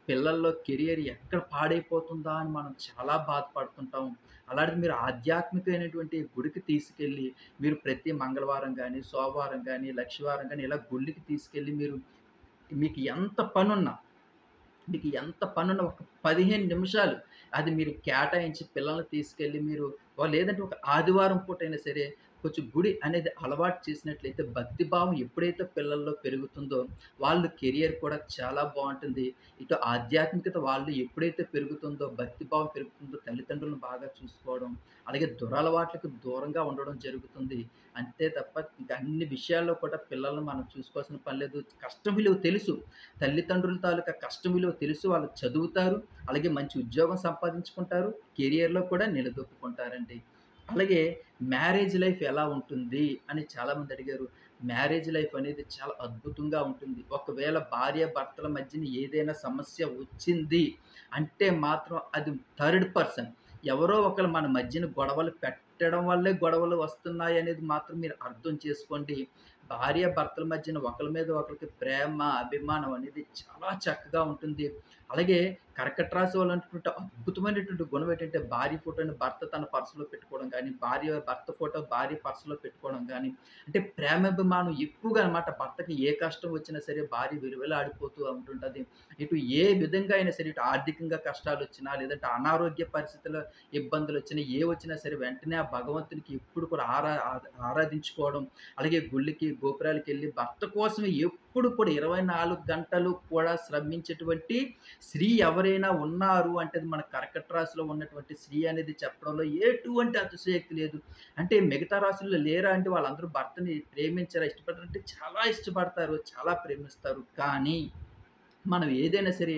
పిల్లల్లో కెరియర్ ఎక్కడ పాడైపోతుందా అని మనం చాలా బాధపడుతుంటాం. అలాంటిది మీరు ఆధ్యాత్మికమైనటువంటి గుడికి తీసుకెళ్ళి, మీరు ప్రతి మంగళవారం గానీ, సోమవారం గానీ, లక్షవారం గానీ ఇలా గుళ్ళకి తీసుకెళ్ళి మీరు మీకు ఎంత పనున్నా ఒక 15 నిమిషాలు అది మీరు కేటాయించి పిల్లల్ని తీసుకెళ్ళి మీరు లేదంటే ఒక ఆదివారం పూటైనా సరే కొంచెం గుడి అనేది అలవాటు చేసినట్లయితే భక్తి భావం ఎప్పుడైతే పిల్లల్లో పెరుగుతుందో వాళ్ళు కెరియర్ కూడా చాలా బావుంటుంది. ఇటు ఆధ్యాత్మికత వాళ్ళు ఎప్పుడైతే పెరుగుతుందో భక్తి భావం పెరుగుతుందో తల్లిదండ్రులను బాగా చూసుకోవడం, అలాగే దురలవాట్లకు దూరంగా ఉండడం జరుగుతుంది. అంతే తప్ప ఇంక అన్ని విషయాల్లో కూడా పిల్లల్ని మనం చూసుకోవాల్సిన పని లేదు. కష్టం విలువ తెలుసు. తల్లిదండ్రుల తాలూకా కష్టం విలువ తెలుసు. వాళ్ళు చదువుతారు. అలాగే మంచి ఉద్యోగం సంపాదించుకుంటారు. కెరియర్‌లో కూడా నిలదొక్కుకుంటారండి. అలాగే మ్యారేజ్ లైఫ్ ఎలా ఉంటుంది అని చాలామంది అడిగారు. మ్యారేజ్ లైఫ్ అనేది చాలా అద్భుతంగా ఉంటుంది. ఒకవేళ భార్యాభర్తల మధ్యన ఏదైనా సమస్య వచ్చింది అంటే మాత్రం అది థర్డ్ పర్సన్ ఎవరో ఒకళ్ళు మన మధ్యన గొడవలు పెట్టడం వల్లే గొడవలు వస్తున్నాయనేది మాత్రం మీరు అర్థం చేసుకోండి. భార్యాభర్తల మధ్యన ఒకళ్ళ మీద ఒకళ్ళకి ప్రేమ, అభిమానం అనేది చాలా చక్కగా ఉంటుంది. అలాగే కర్కట రాశి వాళ్ళంటున్నటువంటి అద్భుతమైనటువంటి గుణం ఏంటంటే భార్య ఫోటోని భర్త తన పర్సులో పెట్టుకోవడం గానీ, భర్త ఫోటో భార్య పర్సులో పెట్టుకోవడం గానీ, అంటే ప్రేమాభిమానం ఎక్కువగా అనమాట. భర్తకి ఏ కష్టం వచ్చినా సరే భార్య విలువెల్లాడిపోతూ ఉంటుంటది. ఇటు ఏ విధంగా అయినా సరే ఇటు ఆర్థికంగా కష్టాలొచ్చినా, లేదంటే అనారోగ్య పరిస్థితుల ఇబ్బందులొచ్చినా, ఏవొచ్చినా సరే వెంటనే ఆ భగవంతునికి ఎప్పుడు కూడా ఆరాధించుకోవడం, అలాగే గుళ్ళకి, గోపురాలకెళ్ళి భర్త కోసమే ఎప్పుడు కూడా 24 గంటలు కూడా శ్రమించేటువంటి స్త్రీ ఎవరైనా ఉన్నారు అంటే అది మన కర్కట రాశిలో ఉన్నటువంటి స్త్రీ అనేది చెప్పడంలో ఎటువంటి అతిశయోక్తి లేదు. అంటే మిగతా రాశుల్లో లేరా అంటే వాళ్ళందరూ భర్తని ప్రేమించారా, ఇష్టపడరా అంటే చాలా ఇష్టపడతారు, చాలా ప్రేమిస్తారు. కానీ మనం ఏదైనా సరే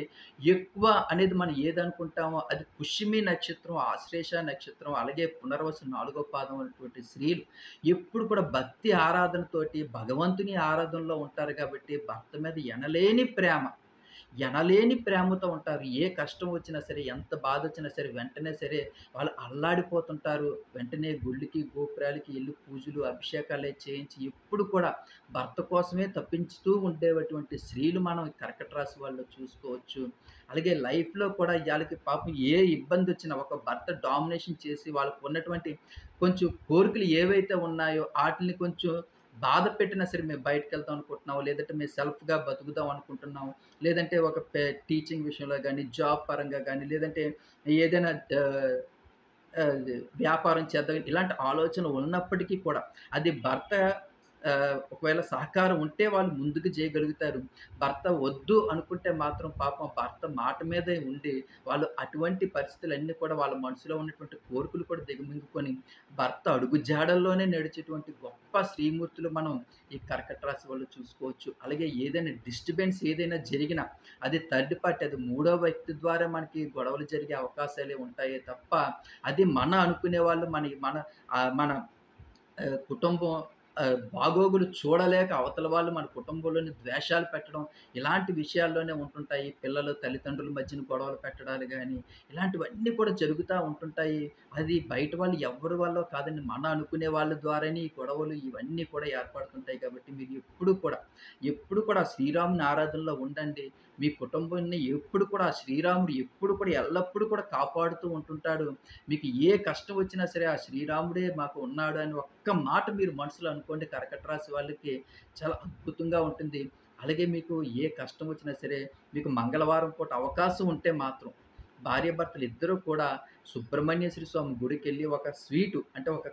ఎక్కువ అనేది మనం ఏదనుకుంటామో అది పుష్యమి నక్షత్రం, ఆశ్లేష నక్షత్రం, అలాగే పునర్వసు 4వ పాదం అనేటువంటి స్త్రీలు ఎప్పుడు కూడా భక్తి ఆరాధనతోటి భగవంతుని ఆరాధనలో ఉంటారు కాబట్టి భర్త మీద ఎనలేని ప్రేమ. ఎనలేని ప్రేమతో ఉంటారు. ఏ కష్టం వచ్చినా సరే, ఎంత బాధొచ్చినా సరే, వెంటనే సరే వాళ్ళు అల్లాడిపోతుంటారు. వెంటనే గుళ్ళకి, గోపురాలకి ఎళ్లి పూజలు, అభిషేకాలయి చేయించి ఎప్పుడు కూడా భర్త కోసమే తప్పించుతూ ఉండేటువంటి స్త్రీలు మనం ఈ కర్కట రాశి వాళ్ళలో చూసుకోవచ్చు. అలాగే లైఫ్‌లో కూడా ఈళ్ళకి పాపం ఏ ఇబ్బందొచ్చినా ఒక భర్త డామినేషన్ చేసి వాళ్ళకున్నటువంటి కొంచెం కోరికలు ఏవైతే ఉన్నాయో ఆటిల్ని కొంచెం బాధ పెట్టినా సరే మేము బయటికెళ్దాం అనుకుంటున్నాం. లేదంటే మేము సెల్ఫ్‌గా బతుకుదాం అనుకుంటున్నాం. లేదంటే ఒక టీచింగ్ విషయంలో గాని, జాబ్ పరంగా గాని, లేదంటే ఏదైనా వ్యాపారం చేద్దాం ఇలాంటి ఆలోచనలు ఉన్నప్పటికీ కూడా అది భర్త ఒకవేళ సహకారం ఉంటే వాళ్ళు ముందుకు చేయగలుగుతారు. భర్త వద్దు అనుకుంటే మాత్రం పాపం భర్త మాట మీదే ఉండి వాళ్ళు అటువంటి పరిస్థితులన్నీ కూడా వాళ్ళ మనసులో ఉన్నటువంటి కోరికలు కూడా దిగమింగుకొని భర్త అడుగు జాడల్లోనే నడిచేటువంటి గొప్ప శ్రీమూర్తులు మనం ఈ కర్కట రాశి వాళ్ళు చూసుకోవచ్చు. అలాగే ఏదైనా డిస్టర్బెన్స్ ఏదైనా జరిగినా అది థర్డ్ పార్టీ అది మూడో వ్యక్తి ద్వారా మనకి గొడవలు జరిగే అవకాశాలే ఉంటాయే తప్ప అది మన అనుకునే వాళ్ళు మన కుటుంబం బాగోగులు చూడలేక అవతల వాళ్ళు మన కుటుంబంలోని ద్వేషాలు పెట్టడం, ఇలాంటి విషయాల్లోనే ఉంటుంటాయి. పిల్లలు, తల్లిదండ్రుల మధ్యన గొడవలు పెట్టడాలు గాని, ఇలాంటివన్నీ కూడా జరుగుతా ఉంటుంటాయి. అది బయట వాళ్ళు ఎవ్వరి వల్లో కాదండి. మన అనుకునే వాళ్ళ ద్వారానే ఈ గొడవలు ఇవన్నీ కూడా ఏర్పడుతుంటాయి కాబట్టి మీరు ఎప్పుడు కూడా శ్రీరాముని ఆరాధనలో ఉండండి. మీ కుటుంబాన్ని ఎప్పుడు కూడా ఆ శ్రీరాముడు ఎప్పుడు కూడా ఎల్లప్పుడూ కూడా కాపాడుతూ ఉంటుంటాడు. మీకు ఏ కష్టం వచ్చినా సరే ఆ శ్రీరాముడే మాకు ఉన్నాడు అని ఒక్క మాట మీరు మనసులో అనుకోండి కర్కట రాశి వాళ్ళకి చాలా అద్భుతంగా ఉంటుంది. అలాగే మీకు ఏ కష్టం వచ్చినా సరే మీకు మంగళవారం పూట అవకాశం ఉంటే మాత్రం భార్యాభర్తలు ఇద్దరూ కూడా సుబ్రహ్మణ్యేశ్వర స్వామి గుడికెళ్ళి ఒక స్వీటు అంటే ఒక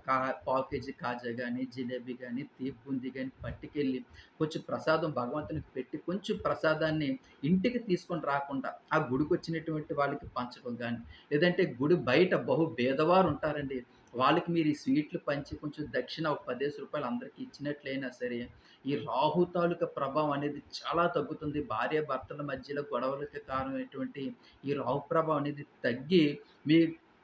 పావు కేజీ కాజా గాని, జిలేబీ గాని, తీపి బూందీ గాని పట్టుకెళ్ళి కొంచెం ప్రసాదం భగవంతునికి పెట్టి కొంచెం ప్రసాదాన్ని ఇంటికి తీసుకొని రాకుండా ఆ గుడికొచ్చినటువంటి వాళ్ళకి పంచడం గాని, లేదంటే గుడి బయట బహు పేదవారు ఉంటారండి. వాళ్ళకి మీరు ఈ స్వీట్లు పంచి కొంచెం దక్షిణ ఒక రూ. 10 అందరికి ఇచ్చినట్లయినా సరే, ఈ రాహు తాలూకా ప్రభావం అనేది చాలా తగ్గుతుంది. భార్యాభర్తల మధ్యలో గొడవలకి కారణమైనటువంటి ఈ రాహు ప్రభావం అనేది తగ్గి మీ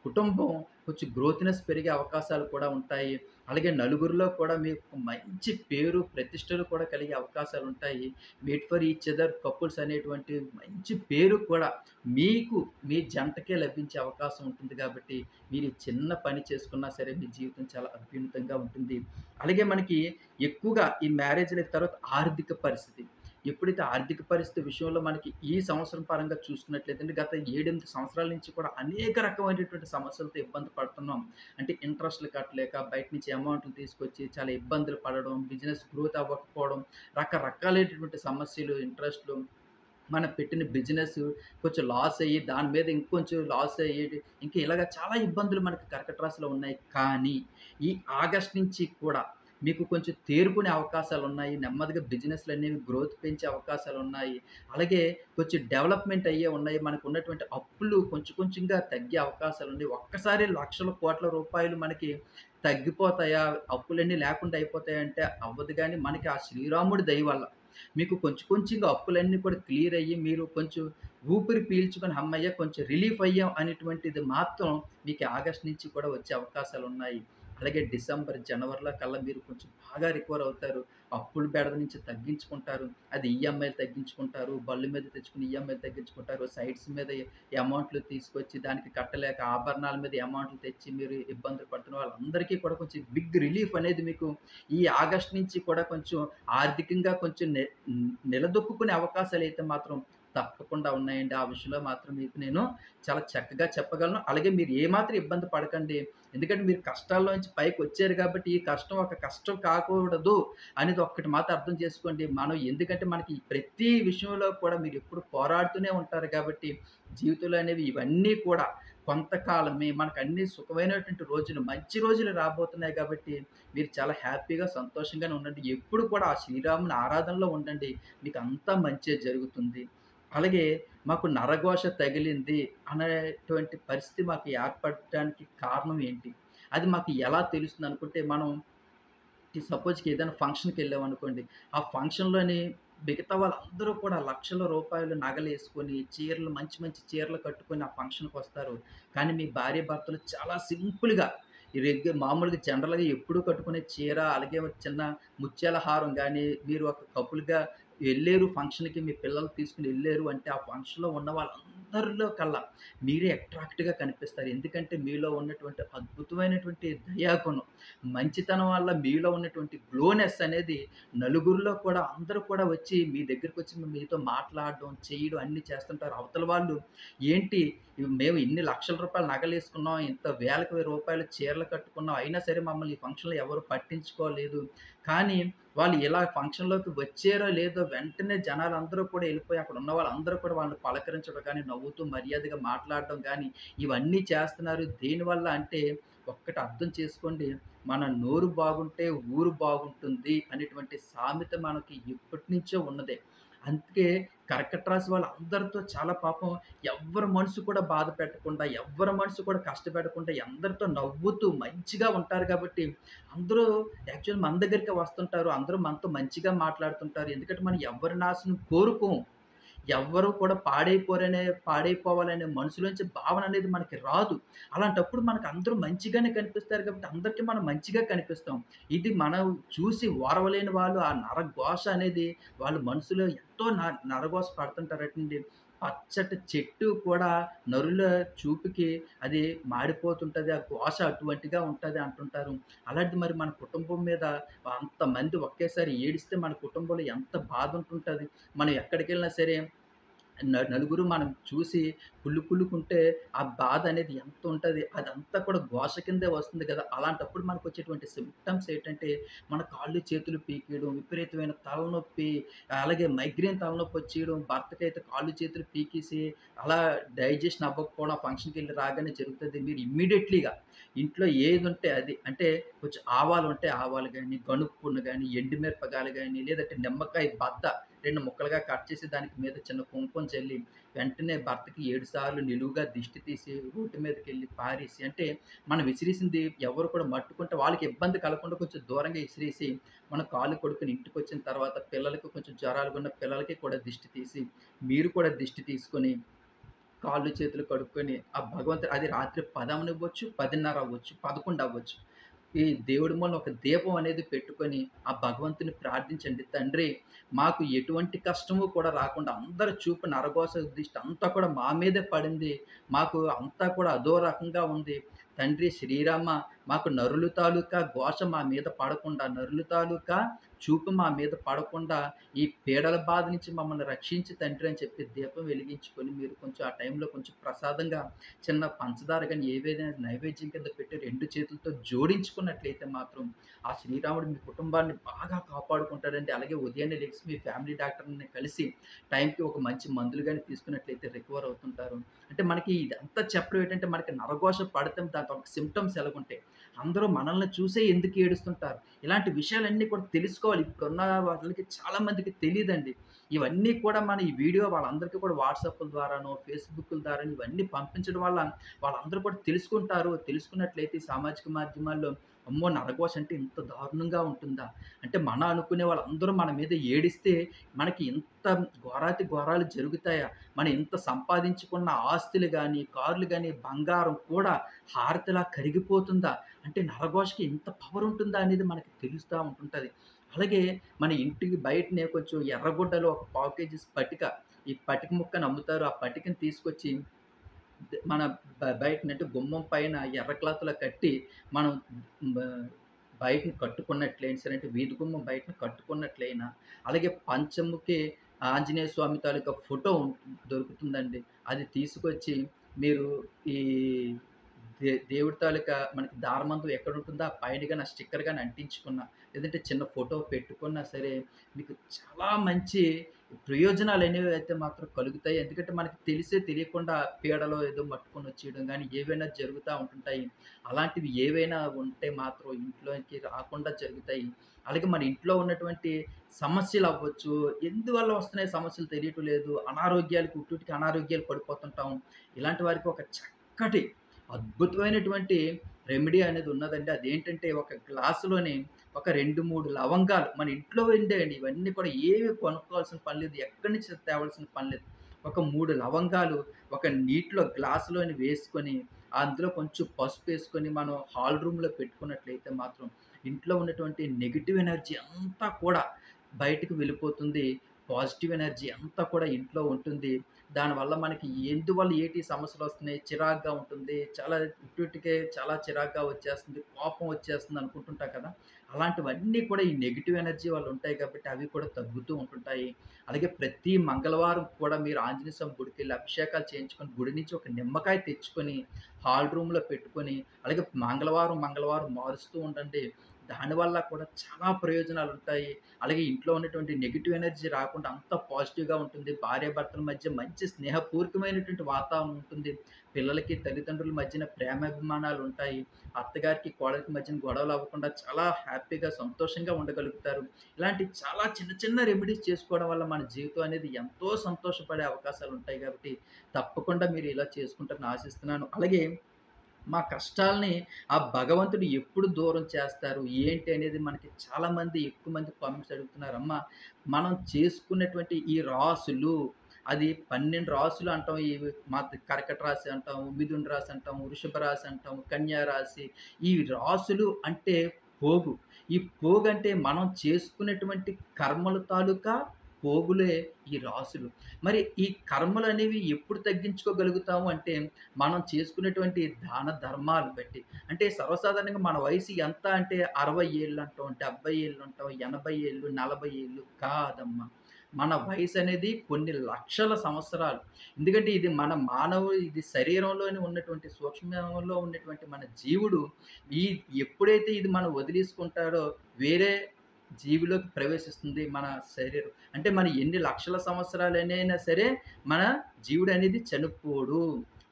కుటుంబం కొంచెం గ్రోత్‌నెస్ పెరిగే అవకాశాలు కూడా ఉంటాయి. అలాగే నలుగురిలో కూడా మీకు మంచి పేరు, ప్రతిష్టలు కూడా కలిగే అవకాశాలుంటాయి. Made for each other couples అనేటువంటి మంచి పేరు కూడా మీకు, మీ జంటకే లభించే అవకాశం ఉంటుంది కాబట్టి, మీరు ఈ చిన్న పని చేసుకున్నా సరే మీ జీవితం చాలా అభ్యున్నతంగా ఉంటుంది. అలాగే మనకి ఎక్కువగా ఈ మ్యారేజ్‌ల తర్వాత ఆర్థిక పరిస్థితి. ఎప్పుడైతే ఆర్థిక పరిస్థితి విషయంలో మనకి ఈ సంవత్సరం పరంగా చూసుకున్నట్లయితే గత 7, 8 సంవత్సరాల నుంచి కూడా అనేక రకమైనటువంటి సమస్యలతో ఇబ్బంది పడుతున్నాం. అంటే ఇంట్రెస్ట్‌లు కట్టలేక బయట నుంచి అమౌంట్‌లు తీసుకొచ్చి చాలా ఇబ్బందులు పడడం, బిజినెస్ గ్రోత్ అవ్వకపోవడం, రకరకాలైనటువంటి సమస్యలు, ఇంట్రెస్ట్‌లు మనం పెట్టిన బిజినెస్ కొంచెం లాస్ అయ్యి, దాని మీద ఇంకొంచెం లాస్ అయ్యేది. ఇంకా ఇలాగ చాలా ఇబ్బందులు మనకి కర్కట రాశిలో ఉన్నాయి. కానీ, ఈ ఆగస్ట్ నుంచి కూడా మీకు కొంచెం తేరుకునే అవకాశాలున్నాయి. నెమ్మదిగా బిజినెస్‌లనేవి గ్రోత్ పెంచే అవకాశాలున్నాయి. అలాగే కొంచెం డెవలప్‌మెంట్ అయ్యే ఉన్నాయి. మనకున్నటువంటి అప్పులు కొంచెం కొంచెంగా తగ్గే అవకాశాలున్నాయి. ఒక్కసారి లక్షల కోట్ల రూపాయలు మనకి తగ్గిపోతాయా? అప్పులన్నీ లేకుండా అయిపోతాయంటే అవ్వదు గానీ, మనకి ఆ శ్రీరాముడి దయ వల్ల మీకు కొంచెం కొంచెంగా అప్పులన్నీ కూడా క్లియర్ అయ్యి, మీరు కొంచెం ఊపిరి పీల్చుకొని హమ్మయ్య! కొంచెం రిలీఫ్ అయ్యాం అనేటువంటిది మాత్రం మీకు ఆగస్ట్ నుంచి కూడా వచ్చే అవకాశాలున్నాయి. అలాగే డిసెంబర్, జనవరిలో కల్లా మీరు కొంచెం బాగా రికవర్ అవుతారు. అప్పుల బెడద నుంచి తగ్గించుకుంటారు. అది ఈఎంఐలు తగ్గించుకుంటారు. బళ్ళు మీద తెచ్చుకుని ఈఎంఐలు తగ్గించుకుంటారు. సైట్స్ మీద అమౌంట్‌లు తీసుకొచ్చి దానికి కట్టలేక ఆభరణాల మీద అమౌంట్‌లు తెచ్చి మీరు ఇబ్బందులు పడుతున్న వాళ్ళందరికీ కూడా కొంచెం బిగ్ రిలీఫ్ అనేది మీకు ఈ ఆగస్ట్ నుంచి కూడా కొంచెం ఆర్థికంగా కొంచెం నిలదొక్కుకునే అవకాశాలైతే మాత్రం తప్పకుండా ఉన్నాయండి. ఆ విషయంలో మాత్రం మీకు నేను చాలా చక్కగా చెప్పగలను. అలాగే మీరు ఏమాత్రం ఇబ్బంది పడకండి. ఎందుకంటే మీరు కష్టాల్లోంచి పైకొచ్చారు కాబట్టి, ఈ కష్టం ఒక కష్టం కాకూడదు అనేది ఒక్కటి మాత్రం అర్థం చేసుకోండి. ఎందుకంటే మనకి ప్రతి విషయంలో కూడా మీరెప్పుడు పోరాడుతూనే ఉంటారు కాబట్టి, జీవితంలో అనేవి ఇవన్నీ కూడా కొంతకాలమే. మనకన్నీ సుఖమైనటువంటి రోజులు, మంచి రోజులు రాబోతున్నాయి కాబట్టి, మీరు చాలా హ్యాపీగా, సంతోషంగానే ఉండండి. ఎప్పుడు కూడా ఆ శ్రీరాముని ఆరాధనలో ఉండండి. మీకంతా మంచే జరుగుతుంది. అలాగే మాకు నరఘోష తగిలింది అనేటువంటి పరిస్థితి మాకు ఏర్పడటానికి కారణం ఏంటి? అది మాకు ఎలా తెలుస్తుందనుకుంటే, మనం సపోజ్‌కి ఏదైనా ఫంక్షన్‌కెళ్ళామనుకోండి. ఆ ఫంక్షన్‌లోని మిగతా వాళ్ళందరూ కూడా లక్షల రూపాయలు నగలేసుకొని, చీరలు మంచి మంచి చీరలు కట్టుకొని ఆ ఫంక్షన్‌కొస్తారు. కానీ మీ భార్యాభర్తలు చాలా సింపుల్‌గా మామూలుగా జనరల్‌గా ఎప్పుడూ కట్టుకునే చీర, అలాగే ఒక చిన్న ముత్యాల హారం గానీ, మీరు ఒక కపుల్‌గా ఎళ్లారు ఫంక్షన్‌కి మీ పిల్లలు తీసుకొని ఎళ్లారు అంటే, ఆ ఫంక్షన్‌లో ఉన్న వాళ్ళందరిలో కల్లా మీరే అట్రాక్ట్‌గా కనిపిస్తారు. ఎందుకంటే మీలో ఉన్నటువంటి అద్భుతమైనటువంటి దయాగుణం, మంచితనం వల్ల మీలో ఉన్నటువంటి గ్లోనెస్ అనేది నలుగురిలో కూడా అందరూ కూడా వచ్చి మీ దగ్గరికొచ్చి మీతో మాట్లాడడం, చేయడం అన్నీ చేస్తుంటారు. అవతల వాళ్ళు ఏంటి మేము ఇన్ని లక్షల రూపాయల నగలేసుకున్నాం, ఇంత వేలకు రూపాయల చీరలు కట్టుకున్నాం, అయినా సరే మమ్మల్ని ఈ ఫంక్షన్‌లో ఎవరు పట్టించుకోలేదు. కానీ వాళ్ళు ఇలా ఫంక్షన్‌లోకి వచ్చారో లేదో వెంటనే జనాలందరూ కూడా ఎళ్ళిపోయి అక్కడ ఉన్న వాళ్ళందరూ కూడా వాళ్ళని పలకరించడం గానీ, నవ్వుతూ మర్యాదగా మాట్లాడడం గానీ, ఇవన్నీ చేస్తున్నారు. దేనివల్ల అంటే ఒక్కటి అర్థం చేసుకోండి. మన నోరు బాగుంటే ఊరు బాగుంటుంది అనేటువంటి సామెత మనకి ఎప్పటినుంచో ఉన్నదే. అందుకే కర్కట రాశి వాళ్ళందరితో చాలా పాపం ఎవ్వరి మనసు కూడా బాధ పెట్టకుండా, ఎవ్వరి మనసు కూడా కష్టపెట్టకుండా అందరితో నవ్వుతూ మంచిగా ఉంటారు కాబట్టి అందరూ యాక్చువల్లీ మన దగ్గరికే వస్తుంటారు. అందరూ మనతో మంచిగా మాట్లాడుతుంటారు. ఎందుకంటే మనం ఎవ్వరి నాశనం కోరుకోము. ఎవ్వరు కూడా పాడైపోవాలనే మనసులోంచి భావన అనేది మనకి రాదు. అలాంటప్పుడు మనకు అందరూ మంచిగానే కనిపిస్తారు కాబట్టి అందరికి మనం మంచిగా కనిపిస్తాం. ఇది మనం చూసి ఓర్వలేని వాళ్ళు ఆ నరఘోష అనేది వాళ్ళ మనసులో ఎంతో నరఘోష పడుతుంటారటండి. పచ్చటి చెట్టు కూడా నరుల చూపుకి అది మాడిపోతుంటది. ఆ ఘోష అటువంటిగా ఉంటది అంటుంటారు. అలాంటిది మరి మన కుటుంబం మీద అంతమంది ఒకేసారి ఏడిస్తే మన కుటుంబంలో ఎంత బాధ ఉంటుంటది. మనం ఎక్కడికెళ్ళినా సరే నలుగురు మనం చూసి కుళ్ళుకుంటే ఆ బాధ అనేది ఎంత ఉంటది. అదంతా కూడా ఘోష కిందే వస్తుంది కదా! అలాంటప్పుడు మనకొచ్చేటువంటి సింప్టమ్స్ ఏంటంటే, మన కాళ్ళు, చేతులు పీకేయడం, విపరీతమైన తలనొప్పి, అలాగే మైగ్రేన్ తలనొప్పి వచ్చేయడం, భర్తకైతే కాళ్ళు, చేతులు పీకేసి అలా డైజెషన్ అవ్వకపోవడం, ఫంక్షన్‌కెళ్ళి రాగానే జరుగుతది. మీరు ఇమ్మీడియేట్‌లీగా ఇంట్లో ఏదుంటే అది అంటే కొంచెం ఆవాలుంటే ఆవాలు గాని, గనుపును గాని, ఎండుమిరపకాయలు గాని, లేదంటే నిమ్మకాయ బద్ద 2 ముక్కలుగా కట్ చేసి దానికి మీద చిన్న కుంకుమ చల్లి, వెంటనే భర్తకి 7 సార్లు నిలువుగా దిష్టి తీసి, రోడ్డు మీదకెళ్ళి పారేసి అంటే మనం విసిరేసింది ఎవరు కూడా మట్టుకుంటే వాళ్ళకి ఇబ్బంది కలగకుండా కొంచెం దూరంగా విసిరేసి, మన కాళ్ళు కడుక్కొని ఇంటికొచ్చిన తర్వాత పిల్లలకి కొంచెం జ్వరాలుగున్న పిల్లలకి కూడా దిష్టి తీసి, మీరు కూడా దిష్టి తీసుకొని కాళ్ళు, చేతులు కడుక్కొని, ఆ భగవంతుడు అది రాత్రి 10 అవ్వచ్చు, 10:30 అవ్వచ్చు, 11 అవ్వచ్చు. ఈ దేవుడి ముందు ఒక దీపం అనేది పెట్టుకొని, ఆ భగవంతుని ప్రార్థించండి. తండ్రి, మాకు ఎటువంటి కష్టము కూడా రాకుండా అందరి చూపు నరఘోష దిష్టి అంతా కూడా మా మీదే పడింది. మాకు అంతా కూడా అదో రకంగా ఉంది. తండ్రి శ్రీరామ, మాకు నరులు తాలూకా ఘోష మా మీద పడకుండా, నరులు తాలూకా చూపు మా మీద పడకుండా, ఈ పీడల బాధ నుంచి మమ్మల్ని రక్షించి తండ్రి అని చెప్పి దీపం వెలిగించుకొని, మీరు కొంచెం ఆ టైంలో కొంచెం ప్రసాదంగా చిన్న పంచదార గాని, ఏవేదైనా నైవేద్యం కింద పెట్టి 2 చేతులతో జోడించుకున్నట్లయితే మాత్రం, ఆ శ్రీరాముడు మీ కుటుంబాన్ని బాగా కాపాడుకుంటాడండి. అలాగే ఉదయాన్నే లెగిసి మీ ఫ్యామిలీ డాక్టర్‌ని కలిసి టైంకి ఒక మంచి మందులు గాని తీసుకున్నట్లయితే రికవర్ అవుతుంటారు. అంటే మనకి ఇదంతా చెప్పడం ఏంటంటే, మనకి నరఘోష పడితే దాంతో ఒక సింప్టమ్స్ ఎలాగుంటాయి. అందరూ మనల్ని చూసే ఎందుకు ఏడుస్తుంటారు. ఇలాంటి విషయాలన్నీ కూడా తెలుసుకోవాలి. ఇప్పుడున్న వాళ్ళకి చాలా మందికి తెలీదండి. ఇవన్నీ కూడా మన ఈ వీడియో వాళ్ళందరికీ కూడా వాట్సాప్‌ల ద్వారానో, ఫేస్‌బుక్‌ల ద్వారానో ఇవన్నీ పంపించడం వల్ల వాళ్ళందరూ కూడా తెలుసుకుంటారు. తెలుసుకున్నట్లయితే ఈ సామాజిక మాధ్యమాల్లో అమ్మో! నరఘోష అంటే ఇంత దారుణంగా ఉంటుందా? అంటే మన అనుకునే వాళ్ళందరూ మన మీద ఏడిస్తే మనకి ఇంత ఘోరాతి ఘోరాలు జరుగుతాయా? మనం ఇంత సంపాదించుకున్న ఆస్తులు గాని, కార్లు గాని, బంగారం కూడా హారతిలా కరిగిపోతుందా? అంటే నరఘోషకి ఇంత పవర్ ఉంటుందా అనేది మనకి తెలుస్తా ఉంటుంటది. అలాగే మన ఇంటికి బయటనే కొంచెం ఎర్రగుడ్డలో ఒక పావు కేజీ స్పటిక, ఈ పటిక ముక్కని అమ్ముతారు. ఆ పటికని తీసుకొచ్చి మన బయటనంటే గుమ్మం పైన ఎర్ర క్లాత్‌లో కట్టి మనం బ బయటని కట్టుకున్నట్లయినా సరే, అంటే వీధి గుమ్మం బయటన కట్టుకున్నట్లయినా, అలాగే పంచముఖి ఆంజనేయ స్వామి తాలూకా ఫోటో దొరుకుతుందండి. అది తీసుకొచ్చి మీరు ఈ దేవుడి తాలూకా మనకి దారమందు ఎక్కడుంటుందో ఆ పైన గాని, ఆ స్టిక్కర్ గాని అంటించుకున్నా, లేదంటే చిన్న ఫోటో పెట్టుకున్నా సరే, మీకు చాలా మంచి ప్రయోజనాలనేవి అయితే మాత్రం కలుగుతాయి. ఎందుకంటే మనకి తెలిసే తెలియకుండా పీడలో ఏదో మట్టుకొని వచ్చేయడం గానీ, ఏవైనా జరుగుతా ఉంటుంటాయి. అలాంటివి ఏవైనా ఉంటే మాత్రం ఇంట్లోకి రాకుండా జరుగుతాయి. అలాగే మన ఇంట్లో ఉన్నటువంటి సమస్యలవ్వచ్చు, ఎందువల్ల వస్తున్నాయి సమస్యలు తెలియటం లేదు. అనారోగ్యాలకు ఉట్టుటికి అనారోగ్యాలు పడిపోతుంటాం. ఇలాంటి వారికి ఒక చక్కటి అద్భుతమైనటువంటి రెమెడీ అనేది ఉన్నదండి. అదేంటంటే ఒక గ్లాసులోని ఒక 2, 3 లవంగాలు మన ఇంట్లో ఉండేయండి. ఇవన్నీ కూడా ఏవి కొనుక్కోవాల్సిన పని లేదు. ఎక్కడి నుంచి తేవాల్సిన పని లేదు. ఒక 3 లవంగాలు ఒక నీటిలో గ్లాసులోని వేసుకొని, అందులో కొంచెం పసుపేసుకొని మనం హాల్ రూమ్‌లో పెట్టుకున్నట్లయితే మాత్రం ఇంట్లో ఉన్నటువంటి నెగెటివ్ ఎనర్జీ అంతా కూడా బయటికి వెళ్ళిపోతుంది. పాజిటివ్ ఎనర్జీ అంతా కూడా ఇంట్లో ఉంటుంది. దానివల్ల మనకి ఎందువల్ల ఏటి సమస్యలొస్తున్నాయి, చిరాకుగా ఉంటుంది. చాలా ఇటుటికే చాలా చిరాకుగా వచ్చేస్తుంది, కోపం వచ్చేస్తుంది అనుకుంటుంటాం కదా! అలాంటివన్నీ కూడా ఈ నెగెటివ్ ఎనర్జీ వల్ల ఉంటాయి కాబట్టి అవి కూడా తగ్గుతూ ఉంటుంటాయి. అలాగే ప్రతి మంగళవారం కూడా మీరు ఆంజనేయ స్వామి గుడికెళ్ళి అభిషేకాలు చేయించుకొని, గుడి నుంచి ఒక నిమ్మకాయ తెచ్చుకొని, హాల్ రూమ్‌లో పెట్టుకొని, అలాగే మంగళవారం, మంగళవారం మారుస్తూ ఉండండి. దానివల్ల కూడా చాలా ప్రయోజనాలుంటాయి. అలాగే ఇంట్లో ఉన్నటువంటి నెగెటివ్ ఎనర్జీ రాకుండా అంతా పాజిటివ్‌గా ఉంటుంది. భార్యాభర్తల మధ్య మంచి స్నేహపూరితమైనటువంటి వాతావరణం ఉంటుంది. పిల్లలకి, తల్లిదండ్రుల మధ్యన ప్రేమాభిమానాలుంటాయి. అత్తగారికి, కోడలికి మధ్యన గొడవలు అవ్వకుండా చాలా హ్యాపీగా, సంతోషంగా ఉండగలుగుతారు. ఇలాంటి చాలా చిన్న చిన్న రెమెడీస్ చేసుకోవడం వల్ల మన జీవితం అనేది ఎంతో సంతోషపడే అవకాశాలుంటాయి కాబట్టి, తప్పకుండా మీరు ఇలా చేసుకుంటారని ఆశిస్తున్నాను. అలాగే మా కష్టాల్ని ఆ భగవంతుడు ఎప్పుడు దూరం చేస్తారు? ఏంటి అనేది మనకి చాలామంది ఎక్కువ మంది కామెంట్స్ అడుగుతున్నారు. అమ్మ, మనం చేసుకున్నటువంటి ఈ రాసులు అది 12 రాసులు అంటాం. ఇవి కర్కట రాశి అంటాం, మిథున రాశి అంటాం, వృషభ రాశి అంటాం, కన్యా రాశి. ఈ రాసులు అంటే పోగు. ఈ పోగంటే మనం చేసుకున్నటువంటి కర్మల తాలూకా పోగులే ఈ రాసులు. మరి ఈ కర్మలనేవి ఎప్పుడు తగ్గించుకోగలుగుతాము అంటే, మనం చేసుకునేటువంటి దాన ధర్మాలు బట్టి. అంటే సర్వసాధారణంగా మన వయసు ఎంత అంటే 60 ఏళ్ళు అంటాం, 70 ఏళ్ళు అంటాం, 80 ఏళ్ళు, 40 ఏళ్ళు కాదమ్మా. మన వయసనేది కొన్ని లక్షల సంవత్సరాలు. ఎందుకంటే ఇది మన ఇది శరీరంలోనే ఉన్నటువంటి సూక్ష్మంలో ఉన్నటువంటి మన జీవుడు ఈ ఎప్పుడైతే ఇది మనం వదిలేసుకుంటాడో వేరే జీవిలోకి ప్రవేశిస్తుంది మన శరీరం. అంటే మన ఎన్ని లక్షల సంవత్సరాలనైనా సరే మన జీవుడనేది చనిపోడు.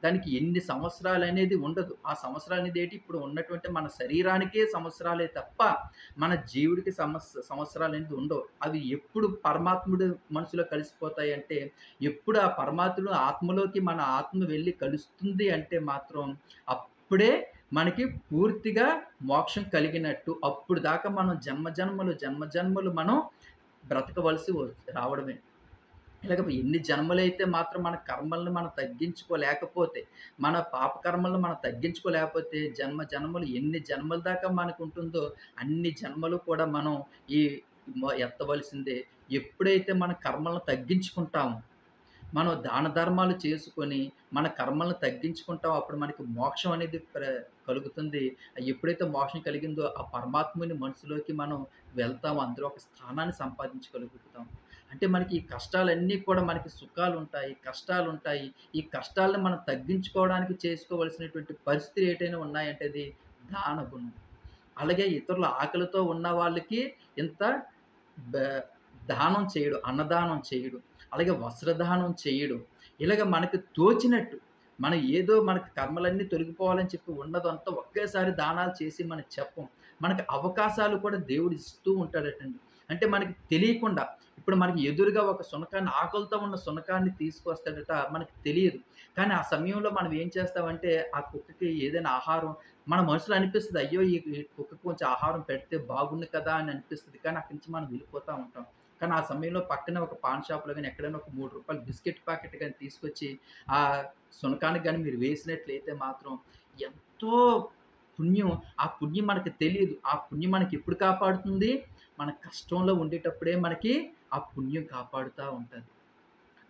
దానికి ఎన్ని సంవత్సరాలనేది ఉండదు. ఆ సంవత్సరాలనేది ఏంటి ఇప్పుడు ఉన్నటువంటి మన శరీరానికే సంవత్సరాలే తప్ప మన జీవుడికి సంవత్సరాలనేది ఉండవు. అవి ఎప్పుడు పరమాత్ముడు మనసులో కలిసిపోతాయంటే, ఎప్పుడు ఆ పరమాత్ముడు ఆత్మలోకి మన ఆత్మ వెళ్లి కలుస్తుంది అంటే మాత్రం అప్పుడే మనకి పూర్తిగా మోక్షం కలిగినట్టు. అప్పుడు దాకా మనం జన్మ జన్మలు మనం బ్రతకవలసి రావడమే. ఇలాగ ఎన్ని జన్మలైతే మాత్రం మన కర్మలను మనం తగ్గించుకోలేకపోతే, మన పాప కర్మలను మనం తగ్గించుకోలేకపోతే, జన్మలు ఎన్ని జన్మల దాకా మనకుంటుందో అన్ని జన్మలు కూడా మనం ఈ ఎత్తవలసిందే. ఎప్పుడైతే మన కర్మలను తగ్గించుకుంటామో, మనం దాన ధర్మాలు చేసుకొని, మన కర్మలను తగ్గించుకుంటామో అప్పుడు మనకి మోక్షం అనేది కలుగుతుంది. ఎప్పుడైతే మోక్షం కలిగిందో ఆ పరమాత్ముని మనసులోకి మనం వెళ్తామో, అందులో ఒక స్థానాన్ని సంపాదించగలుగుతాం. అంటే మనకి ఈ కష్టాలన్నీ కూడా మనకి సుఖాలుంటాయి, కష్టాలుంటాయి. ఈ కష్టాలను మనం తగ్గించుకోవడానికి చేసుకోవలసినటువంటి పరిస్థితులు ఏటైనా ఉన్నాయంటే అది దాన గుణం. అలాగే ఇతరుల ఆకలితో ఉన్న వాళ్ళకి ఇంత బ దానం చేయడు, అన్నదానం చేయడు. అలాగే వస్త్రదానం చేయడు. ఇలాగ మనకు తోచినట్టు మనం ఏదో మనకి కర్మలన్నీ తొలగిపోవాలని చెప్పి ఉన్నదంతా ఒకేసారి దానాలు చేసి మనం చెప్పం. మనకు అవకాశాలు కూడా దేవుడు ఇస్తూ ఉంటాడటండి. అంటే మనకి తెలియకుండా ఇప్పుడు మనకి ఎదురుగా ఒక శునకాన్ని ఆకలితో ఉన్న శునకాన్ని తీసుకొస్తాడట మనకు తెలియదు. కానీ ఆ సమయంలో మనం ఏం చేస్తామంటే ఆ కుక్కకి ఏదైనా ఆహారం మన మనసులో అనిపిస్తది. అయ్యో! ఈ కుక్కకి కొంచెం ఆహారం పెడితే బాగుండు కదా అని అనిపిస్తది. కానీ అక్కడి నుంచి మనం వెళ్ళిపోతా ఉంటాం. కానీ ఆ సమయంలో పక్కనే ఒక పాన్ షాప్‌లో గాని ఎక్కడైనా ఒక రూ. 3 బిస్కెట్ ప్యాకెట్ గాని తీసుకొచ్చి ఆ శునకానికి గాని మీరు వేసినట్లయితే మాత్రం ఎంతో పుణ్యం. ఆ పుణ్యం మనకు తెలీదు. ఆ పుణ్యం మనకి ఎప్పుడు కాపాడుతుంది? మన కష్టంలో ఉండేటప్పుడే మనకి ఆ పుణ్యం కాపాడుతా ఉంటది.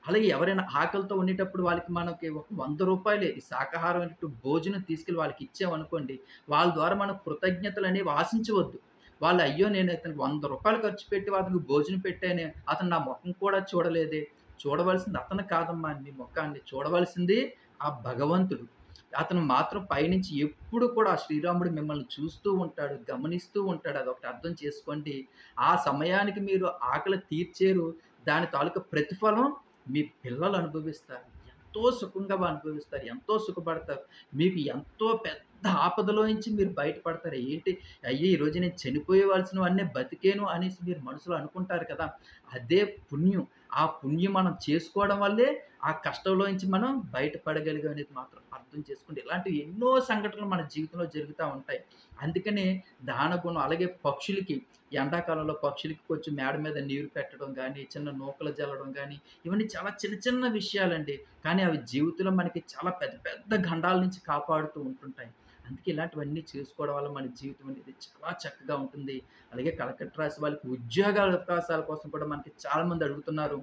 అలాగే ఎవరైనా ఆకలితో ఉండేటప్పుడు వాళ్ళకి మనకి ఒక రూ. 100 ఈ శాకాహారమైనటు భోజనం తీసుకెళ్ళి వాళ్ళకి ఇచ్చామనుకోండి, వాళ్ళ ద్వారా మనం కృతజ్ఞతలనేవి ఆశించవద్దు. వాళ్ళు అయ్యో! నేను ఇతనికి రూ. 100 ఖర్చు పెట్టి అతనికి భోజనం పెట్టానే, అతను నా మొఖం కూడా చూడలేదే. చూడవలసింది అతను కాదమ్మా నీ మొఖాన్ని. చూడవలసింది ఆ భగవంతుడు. అతను మాత్రం పైనుంచి ఎప్పుడు కూడా ఆ శ్రీరాముడు మిమ్మల్ని చూస్తూ ఉంటాడు, గమనిస్తూ ఉంటాడు. అదొకటి అర్థం చేసుకోండి. ఆ సమయానికి మీరు ఆకలి తీర్చారు. దాని తాలూకా ప్రతిఫలం మీ పిల్లలు అనుభవిస్తారు. ఎంతో సుఖంగా అనుభవిస్తారు. ఎంతో సుఖపడతారు. మీకు ఎంతో పెద్ద ఆపదలో నుంచి మీరు బయటపడతారు. ఏంటి అయ్యో! ఈరోజు నేను చనిపోయేవాల్సినవన్నీ బతికేను అనేసి మీరు మనసులో అనుకుంటారు కదా! అదే పుణ్యం. ఆ పుణ్యం మనం చేసుకోవడం వల్లే ఆ కష్టంలో నుంచి మనం బయటపడగలిగాం అనేది మాత్రం అర్థం చేసుకోండి. ఇలాంటివి ఎన్నో సంఘటనలు మన జీవితంలో జరుగుతా ఉంటాయి. అందుకనే దాన గుణం అలాగే పక్షులకి ఎండాకాలంలో పక్షులకి కొంచెం మేడ మీద నీరు పెట్టడం గానీ, చిన్న నూకలు జల్లడం గానీ, ఇవన్నీ చాలా చిన్న చిన్న విషయాలండి. కానీ అవి జీవితంలో మనకి చాలా పెద్ద పెద్ద గండాల నుంచి కాపాడుతూ ఉంటుంటాయి. అందుకే ఇలాంటివన్నీ చేసుకోవడం వల్ల మన జీవితం అనేది చాలా చక్కగా ఉంటుంది. అలాగే కర్కట రాశి వాళ్ళకి ఉద్యోగాల అవకాశాల కోసం కూడా మనకి చాలామంది అడుగుతున్నారు.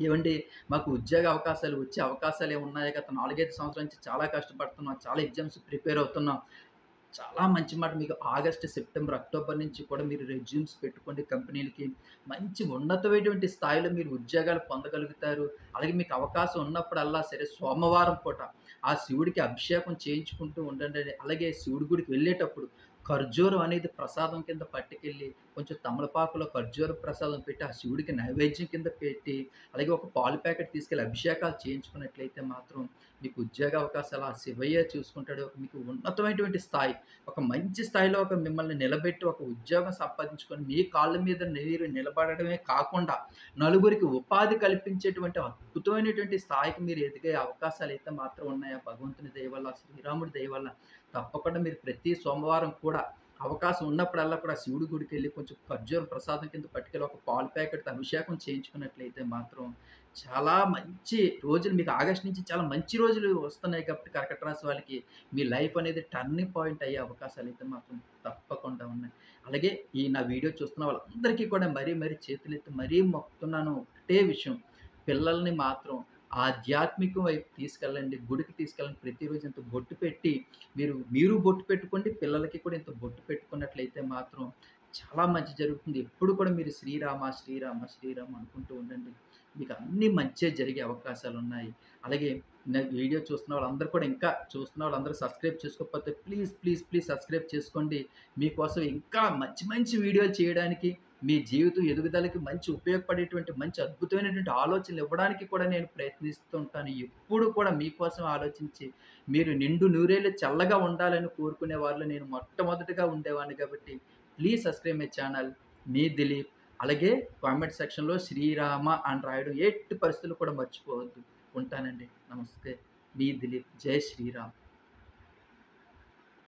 ఏవండీ మాకు ఉద్యోగ అవకాశాలు వచ్చే అవకాశాలేమున్నాయి? గత 4, 5 సంవత్సరాల నుంచి చాలా కష్టపడుతున్నాం. చాలా ఎగ్జామ్స్ ప్రిపేర్ అవుతున్నాం. చాలా మంచి మాట. మీకు ఆగస్ట్, సెప్టెంబర్, అక్టోబర్ నుంచి కూడా మీరు రెజ్యూమ్స్ పెట్టుకోండి కంపెనీలకి. మంచి ఉన్నతమైనటువంటి స్థాయిలో మీరు ఉద్యోగాలు పొందగలుగుతారు. అలాగే మీకు అవకాశం ఉన్నప్పుడల్లా సరే సోమవారం పూట ఆ శివుడికి అభిషేకం చేయించుకుంటూ ఉండండి. అలాగే శివుడి గుడికి వెళ్ళేటప్పుడు ఖర్జూరం అనేది ప్రసాదం కింద పట్టుకెళ్ళి, కొంచెం తమలపాకులో ఖర్జూర ప్రసాదం పెట్టి, ఆ శివుడికి నైవేద్యం కింద పెట్టి, అలాగే ఒక పాలు ప్యాకెట్ తీసుకెళ్ళి అభిషేకాలు చేయించుకున్నట్లయితే మాత్రం మీకు ఉద్యోగ అవకాశాలు ఆ శివయ్యే చూసుకుంటాడు. మీకు ఉన్నతమైనటువంటి స్థాయి, ఒక మంచి స్థాయిలో మిమ్మల్ని నిలబెట్టి ఒక ఉద్యోగం సంపాదించుకొని మీ కాళ్ళ మీద మీరు నిలబడడమే కాకుండా నలుగురికి ఉపాధి కల్పించేటువంటి అద్భుతమైనటువంటి స్థాయికి మీరు ఎదిగే అవకాశాలైతే మాత్రం ఉన్నాయి. ఆ భగవంతుని దయ వల్ల, శ్రీరాముడి దయ వల్ల తప్పకుండా మీరు ప్రతి సోమవారం కూడా అవకాశం ఉన్నప్పుడల్లా కూడా శివుడి గుడికెళ్ళి కొంచెం ఖర్జూర ప్రసాదం కింద పట్టుకెళ్ళి ఒక పాలు ప్యాకెట్‌తో అభిషేకం చేయించుకున్నట్లయితే మాత్రం చాలా మంచి రోజులు, మీకు ఆగస్ట్ నుంచి చాలా మంచి రోజులు వస్తున్నాయి కాబట్టి కర్కట రాశి వాళ్ళకి మీ లైఫ్ అనేది టర్నింగ్ పాయింట్ అయ్యే అవకాశాలైతే మాత్రం తప్పకుండా ఉన్నాయి. అలాగే ఈ నా వీడియో చూస్తున్న వాళ్ళందరికీ కూడా మరీ చేతులెత్తి మరీ మొక్కుతున్నాను ఒకటే విషయం. పిల్లల్ని మాత్రం ఆధ్యాత్మికం వైపు తీసుకెళ్ళండి. గుడికి తీసుకెళ్ళండి. ప్రతిరోజు ఇంత బొట్టు పెట్టి మీరు బొట్టు పెట్టుకోండి. పిల్లలకి కూడా ఇంత బొట్టు పెట్టుకున్నట్లయితే మాత్రం చాలా మంచి జరుగుతుంది. ఎప్పుడు కూడా మీరు శ్రీరామ, శ్రీరామ, శ్రీరామ అనుకుంటూ ఉండండి. మీకు అన్నీ మంచే జరిగే అవకాశాలున్నాయి. అలాగే నా వీడియో చూస్తున్న వాళ్ళందరూ కూడా, ఇంకా చూస్తున్న వాళ్ళందరూ సబ్స్క్రైబ్ చేసుకోకపోతే ప్లీజ్ సబ్స్క్రైబ్ చేసుకోండి. మీకోసం ఇంకా మంచి వీడియోలు చేయడానికి, మీ జీవితం ఎదుగుదలకి మంచి ఉపయోగపడేటువంటి మంచి అద్భుతమైనటువంటి ఆలోచనలు ఇవ్వడానికి కూడా నేను ప్రయత్నిస్తూ ఉంటాను. ఎప్పుడు కూడా మీకోసం ఆలోచించి మీరు నిండు నూరేళ్ళు చల్లగా ఉండాలని కోరుకునే వారిలో నేను మొట్టమొదటిగా ఉండేవాడిని కాబట్టి ప్లీజ్ సబ్స్క్రైబ్ మై ఛానల్. మీ దిలీప్. అలాగే కామెంట్ సెక్షన్‌లో శ్రీరామ అని రాయడం ఎట్టి పరిస్థితుల్లో కూడా మర్చిపోవద్దు. ఉంటానండి. నమస్తే. మీ దిలీప్. జై శ్రీరామ్.